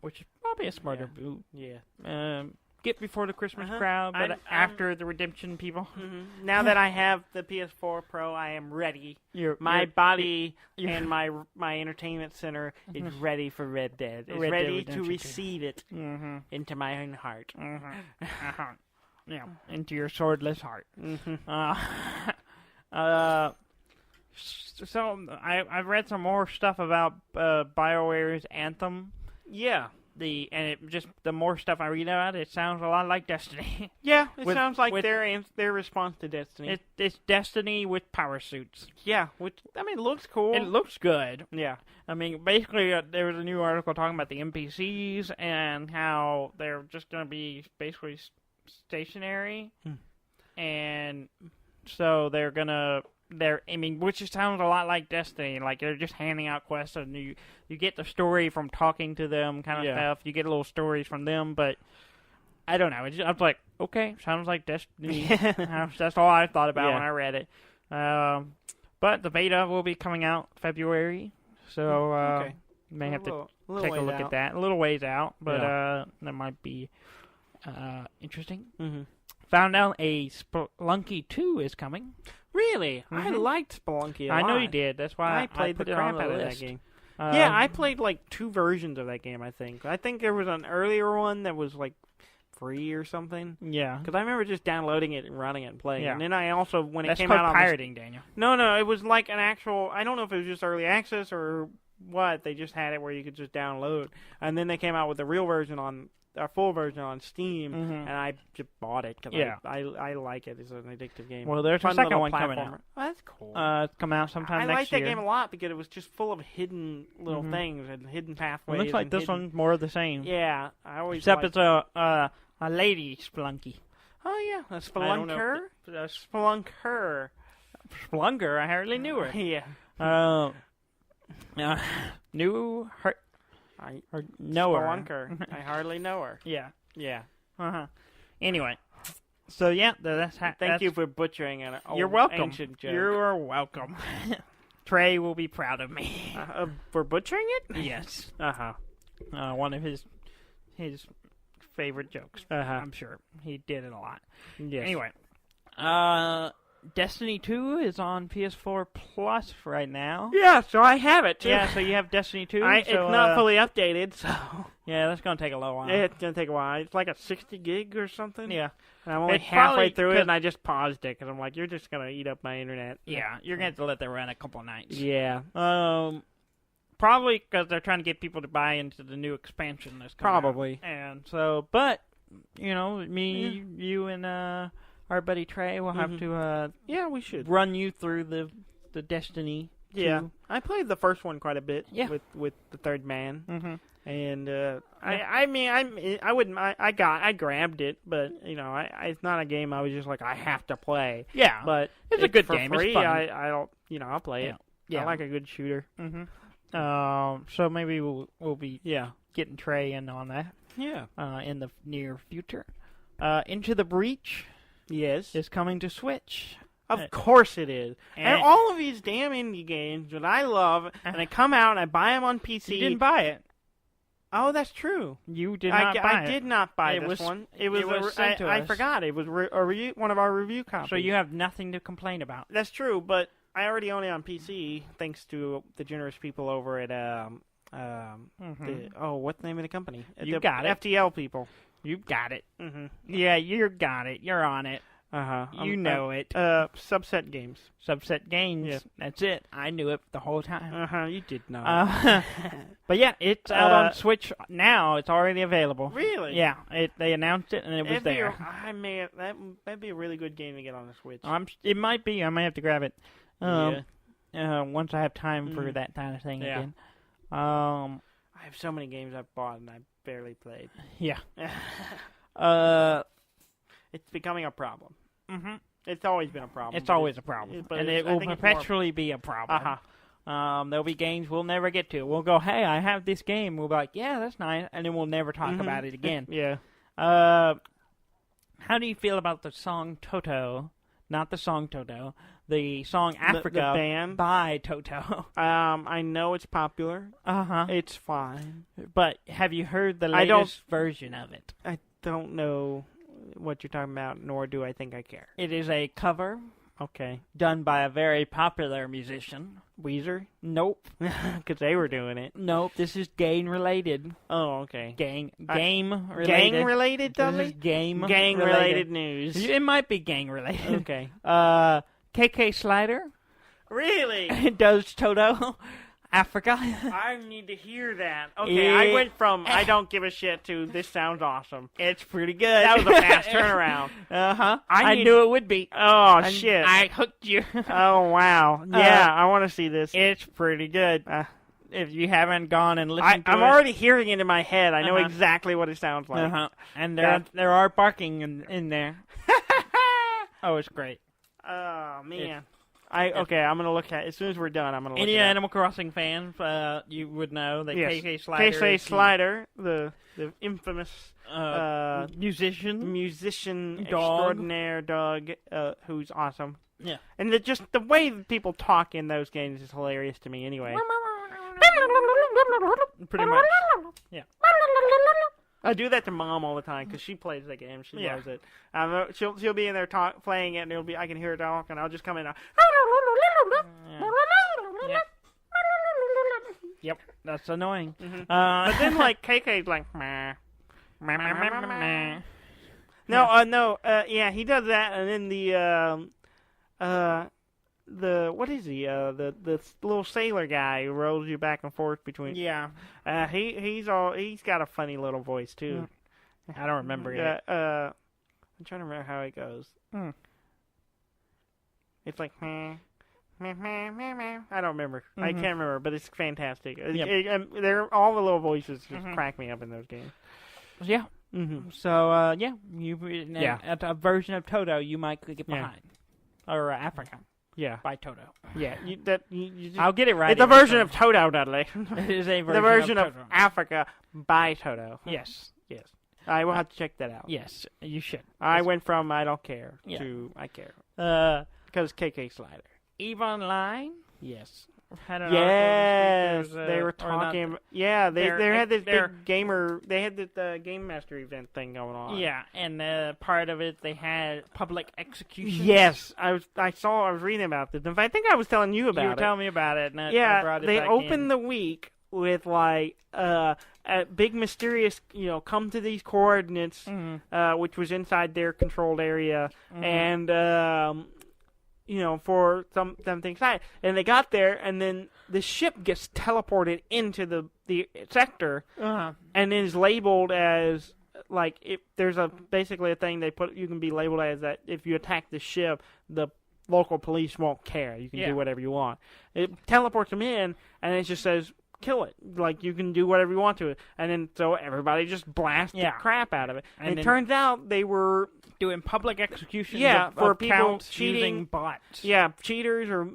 B: which is probably a smarter move.
A: Yeah.
B: Get before the Christmas crowd, but after the Redemption people.
A: Now that I have the PS4 Pro, I am ready. My body and my entertainment center is ready for Red Dead. It's ready to receive it into my own heart.
B: Yeah, into your swordless heart. So I've read some more stuff about BioWare's Anthem.
A: Yeah.
B: The more stuff I read about it sounds a lot like Destiny.
A: Yeah, it sounds like their response to Destiny.
B: It's Destiny with power suits.
A: Yeah, which looks cool.
B: It looks good.
A: Yeah,
B: basically there was a new article talking about the NPCs and how they're just going to be basically stationary, and so which sounds a lot like Destiny. Like they're just handing out quests, and you get the story from talking to them, kind of stuff. You get little stories from them, but I don't know. I was like, okay, sounds like Destiny. That's all I thought about when I read it. But the beta will be coming out February, so may have to take a look at that. A little ways out, but that might be interesting. Found out a Spelunky 2 is coming.
A: Really? I liked Spelunky a lot.
B: I know you did. That's why
A: I played the crap out of that game. I played like 2 versions of that game, I think. I think there was an earlier one that was like free or something.
B: Yeah.
A: Because I remember just downloading it and running it and playing it. And then I also, when
B: it
A: came
B: out...
A: That's
B: called pirating, Daniel.
A: No, it was like an actual... I don't know if it was just early access or what. They just had it where you could just download. And then they came out with the real version a full version on Steam, and I just bought it because I like it. It's an addictive game.
B: Well, there's a second one coming out.
A: Oh, that's cool.
B: It's come out sometime next year.
A: I like that game a lot because it was just full of hidden little things and hidden pathways.
B: It looks like this one's more of the same.
A: Yeah, I always
B: except it's a lady Spelunky.
A: Oh yeah, a spelunker. Spelunker.
B: Spelunker. I hardly knew her.
A: Yeah.
B: Knew her.
A: I
B: know
A: Spelunker. I hardly know her.
B: Yeah.
A: Yeah.
B: Anyway, So yeah, that's
A: Thank you for butchering an old,
B: you're welcome.
A: ancient joke.
B: You're welcome. Trey will be proud of me.
A: For butchering it?
B: Yes. One of his favorite jokes. I'm sure he did it a lot.
A: Yes.
B: Anyway, Destiny 2 is on PS4 Plus right now.
A: Yeah, so I have it too.
B: Yeah, so you have Destiny 2.
A: It's not fully updated, so
B: yeah, that's gonna take a little while.
A: It's gonna take a while. It's like a 60 gig or something.
B: Yeah,
A: and I'm only halfway through it, and I just paused it because I'm like, you're just gonna eat up my internet.
B: Yeah, you're gonna have to let that run a couple of nights.
A: Yeah.
B: Probably because they're trying to get people to buy into the new expansion that's coming
A: Probably.
B: out. And so, but me, you, and our buddy Trey will have to.
A: Yeah, we should
B: run you through the Destiny. 2.
A: Yeah, I played the first one quite a bit.
B: Yeah.
A: with the third man. And I grabbed it, but it's not a game I was just like I have to play.
B: Yeah,
A: but
B: it's a good
A: for
B: game.
A: Free,
B: It's fun.
A: I'll play it.
B: Yeah,
A: I like a good shooter.
B: So maybe we'll be getting Trey in on that.
A: Yeah.
B: In the near future. Into the Breach.
A: Yes.
B: Is coming to Switch.
A: Of course it is. And all of these damn indie games that I love, and they come out and I buy them on PC.
B: You didn't buy it.
A: Oh, that's true.
B: You did not buy it.
A: I did not buy this one. It was
B: sent to us.
A: I forgot. It was one of our review copies.
B: So you have nothing to complain about.
A: That's true, but I already own it on PC thanks to the generous people over at what's the name of the company?
B: You got it.
A: FTL people.
B: You got it. Yeah, you got it. You're on it. You know it.
A: Subset Games.
B: Subset Games. Yeah. That's it. I knew it the whole time.
A: You did know.
B: But yeah, it's out on Switch now. It's already available.
A: Really?
B: Yeah. They announced it and it was there.
A: That'd be a really good game to get on the Switch.
B: It might be. I might have to grab it. Once I have time for that kind of thing again. I
A: have so many games I've bought and I barely played.
B: Yeah.
A: It's becoming a problem. It's always been a problem.
B: It's always a problem. And it will perpetually be a problem. There'll be games we'll never get to. We'll go, hey, I have this game. We'll be like, yeah, that's nice. And then we'll never talk about it again.
A: Yeah.
B: How do you feel about the song Toto? Not the song Toto. The song Africa
A: the band?
B: by Toto.
A: I know it's popular. It's fine.
B: But have you heard the latest version of it?
A: I don't know what you're talking about, nor do I think I care.
B: It is a cover.
A: Okay.
B: Done by a very popular musician.
A: Weezer?
B: Nope.
A: Because they were doing it.
B: Nope. This is game-related.
A: Oh, okay.
B: Game-related.
A: Gang-related, Dudley?
B: This is game-related.
A: Gang-related news.
B: It might be gang-related.
A: Okay.
B: KK Slider.
A: Really?
B: Does Toto. Africa.
A: I need to hear that. Okay, I went from I don't give a shit to this sounds awesome.
B: It's pretty good.
A: That was a fast turnaround.
B: I knew it would be.
A: Oh, shit.
B: I hooked you.
A: Oh, wow. Yeah, I want to see this.
B: It's pretty good. If you haven't gone and listened to it.
A: I'm already hearing it in my head. I know exactly what it sounds like.
B: And there are barking in there. Oh, it's great.
A: Oh, man. I'm gonna look at it. As soon as we're done. I'm gonna look.
B: Any
A: at
B: Animal Crossing fans, you would know that KK Slider.
A: KK Slider, the infamous
B: musician
A: extraordinaire dog, who's awesome.
B: Yeah,
A: and the way that people talk in those games is hilarious to me. Anyway,
B: pretty much. Yeah.
A: I do that to Mom all the time because she plays that game. She loves it. She'll be in there playing it, and I can hear her talk, and I'll just come in.
B: Yep, that's annoying.
A: But then KK's like, meh. No. He does that, and then what is he? The little sailor guy who rolls you back and forth between.
B: Yeah.
A: He's got a funny little voice too.
B: I don't remember it.
A: I'm trying to remember how it goes. It's like meh. I don't remember. I can't remember, but it's fantastic.
B: Yep.
A: All the little voices just crack me up in those games.
B: Yeah. So a version of Toto you might get behind, or Africa.
A: Yeah,
B: by Toto.
A: Yeah,
B: I'll get it right.
A: It's a version of Toto, Dudley.
B: It is a
A: version of Africa by Toto.
B: Yes.
A: I will have to check that out.
B: Yes, you should.
A: I went from I don't care to I care. Because KK Slider.
B: EVE Online?
A: Yes.
B: Had an
A: yes,
B: article
A: they were talking. They had this big gamer. They had the Game Master event thing going on.
B: Yeah, and part of it they had public executions.
A: Yes, I was reading about this. In fact, I think I was telling you about it.
B: You were telling me about it. And
A: yeah,
B: brought it
A: they
B: back
A: opened
B: in.
A: the week with like a big mysterious, come to these coordinates, which was inside their controlled area, and. For something exciting. And they got there, and then the ship gets teleported into the sector, and is labeled as, like, if there's basically a thing they put, you can be labeled as that if you attack the ship, the local police won't care. You can do whatever you want. It teleports them in, and it just says, kill it. Like, you can do whatever you want to it. And then, so everybody just blasts the crap out of it. And it turns out they were
B: doing public executions
A: for
B: of
A: people cheating,
B: using bots.
A: Yeah, cheaters or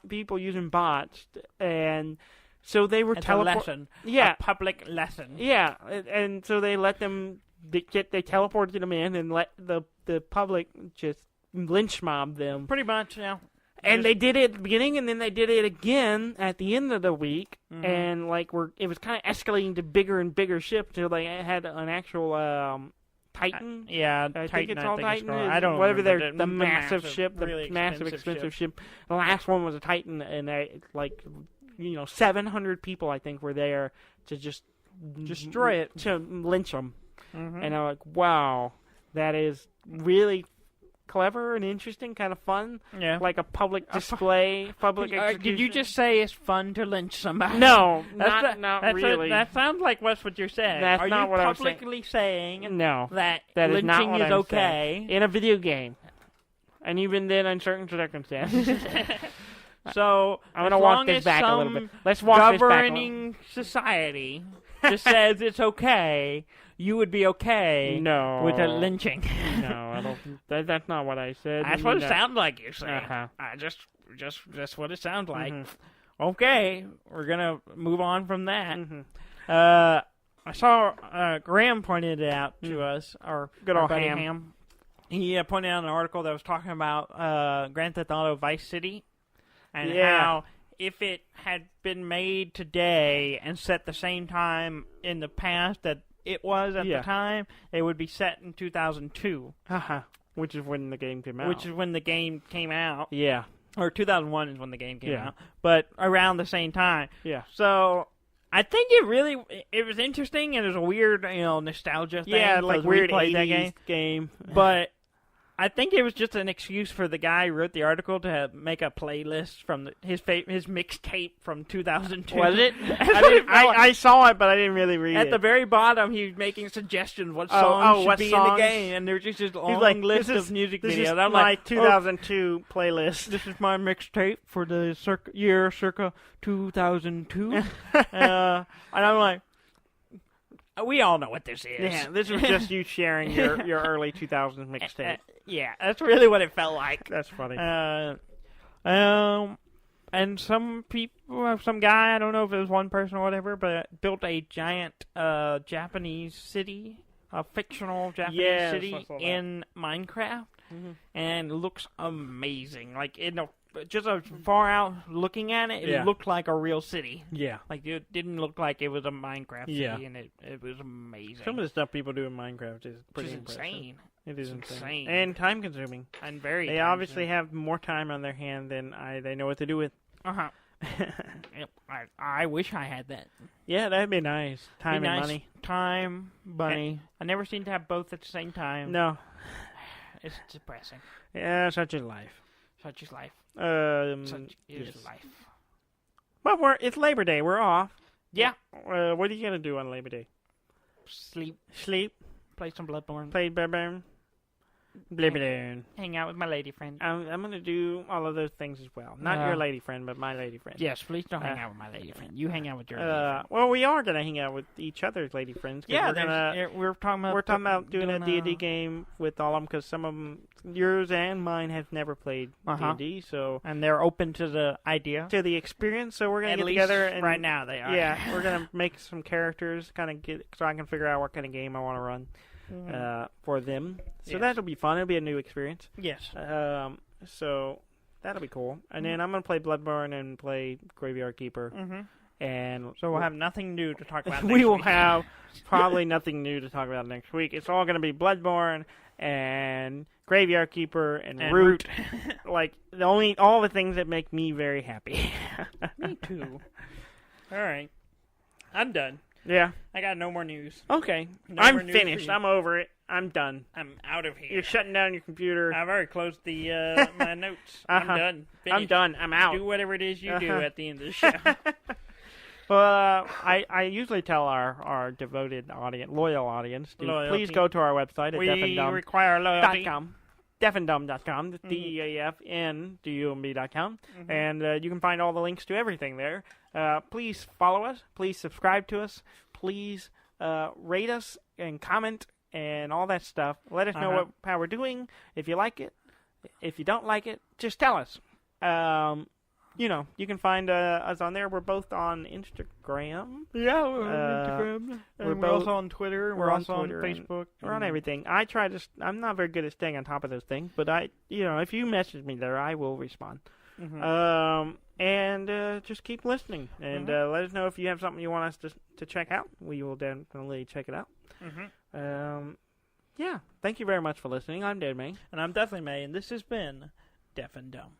A: people using bots. And so they were
B: teleporting.
A: Yeah.
B: A public lesson.
A: Yeah, and so they let them, they teleported them in and let the public just lynch mob them.
B: Pretty much, yeah.
A: And they did it at the beginning, and then they did it again at the end of the week, and it was kind of escalating to bigger and bigger ships until they had an actual Titan. I think it's all Titan.
B: I don't
A: whatever
B: remember
A: the massive ship, the
B: really
A: massive expensive ship. The last one was a Titan, and 700 people I think were there to just
B: destroy it,
A: to lynch them. And I'm like, wow, that is really clever and interesting, kind of fun.
B: Yeah.
A: Like a public display, public execution.
B: Did you just say it's fun to lynch somebody?
A: No, not really.
B: That sounds like that's what you're saying.
A: That's not what I was saying.
B: Are you publicly saying
A: that
B: lynching
A: is
B: okay?
A: In a video game. And even then, in certain circumstances.
B: So,
A: I'm going to walk this back a little bit. Let's walk this back.
B: Governing society just says it's okay, you would be okay with a lynching.
A: No, I don't. That's not what I said.
B: That's what it sounds like you're saying. Just that's what it sounds like. Okay, we're gonna move on from that. I saw Graham pointed it out to us, our
A: good old
B: buddy
A: Ham.
B: He pointed out an article that was talking about Grand Theft Auto Vice City and how if it had been made today and set the same time in the past that it was at the time, it would be set in 2002.
A: Which is when the game came out. Yeah.
B: Or 2001 is when the game came out. But around the same time.
A: Yeah.
B: So I think it was interesting, and it was a weird, nostalgia thing.
A: Yeah, like weird
B: played
A: 80s
B: that
A: game.
B: But I think it was just an excuse for the guy who wrote the article to make a playlist from his mixtape from 2002.
A: Was it? I saw it, but I didn't really read it.
B: At the very bottom, he was making suggestions what songs should be in the game, and there's just a long list of music videos.
A: This is my 2002 playlist.
B: This is my mixtape for the circa 2002. And I'm like, we all know what this is.
A: Yeah, this was just you sharing your early 2000s mixtape.
B: Yeah, that's really what it felt like.
A: That's funny.
B: And some guy, I don't know if it was one person or whatever, but built a giant Japanese city, a fictional Japanese city in Minecraft, and it looks amazing. Like, just far out looking at it, it looked like a real city.
A: Yeah.
B: Like, it didn't look like it was a Minecraft city, and it was amazing.
A: Some of the stuff people do in Minecraft is pretty impressive.
B: Insane.
A: It is insane. And time-consuming.
B: And very
A: They obviously have more time on their hand than they know what to do with.
B: Yep. I wish I had that.
A: Yeah, that'd be nice. Time and money.
B: Time, money. I never seem to have both at the same time.
A: No.
B: It's depressing.
A: Yeah, such is life.
B: Such is life.
A: Such
B: is life.
A: Well, it's Labor Day. We're off.
B: Yeah.
A: What are you going to do on Labor Day?
B: Sleep. Play some Bloodborne.
A: Play Bloodborne. Bloodborne.
B: Hang out with my lady friend.
A: I'm going to do all of those things as well. Not your lady friend, but my lady friend.
B: Yes, please don't hang out with my lady friend. You hang out with your lady friend.
A: Well, we are going to hang out with each other's lady friends.
B: Yeah, we're talking about
A: doing a D&D game with all of them, because some of them, yours and mine, have never played D&D, so...
B: And they're open to the idea.
A: To the experience, so we're going to get together. And
B: right now they are.
A: Yeah, we're going to make some characters, so I can figure out what kind of game I want to run. for them. So that'll be fun. It'll be a new experience.
B: Yes.
A: So that'll be cool. And then I'm going to play Bloodborne and play Graveyard Keeper.
B: Mm-hmm.
A: And
B: so we'll have nothing new to talk about next
A: week. We will
B: week.
A: have probably nothing new to talk about next week. It's all going to be Bloodborne and Graveyard Keeper and Root. Like, all the things that make me very happy.
B: Me too. All right. I'm done.
A: Yeah.
B: I got no more news.
A: Okay. I'm finished. I'm over it. I'm done.
B: I'm out of here.
A: You're shutting down your computer.
B: I've already closed the my notes. I'm done. Finished.
A: I'm done. I'm out.
B: Do whatever it is you do at the end of the show.
A: Well, I usually tell our devoted audience, loyal audience, to please go to our website at deafandumb.com.
B: Require loyalty.
A: deafandumb.com, DEAFNDUMB.com, and you can find all the links to everything there. Please follow us. Please subscribe to us. Please rate us and comment and all that stuff. Let us know how we're doing. If you like it, if you don't like it, just tell us. You can find us on there. We're both on Instagram.
B: Yeah, we're on Instagram. We're also on Twitter. We're also on Facebook.
A: We're on everything. I'm not very good at staying on top of those things, but if you message me there, I will respond. And just keep listening. And let us know if you have something you want us to check out. We will definitely check it out. Yeah. Thank you very much for listening. I'm Dead May.
B: And I'm Deathly May, and this has been Deaf and Dumb.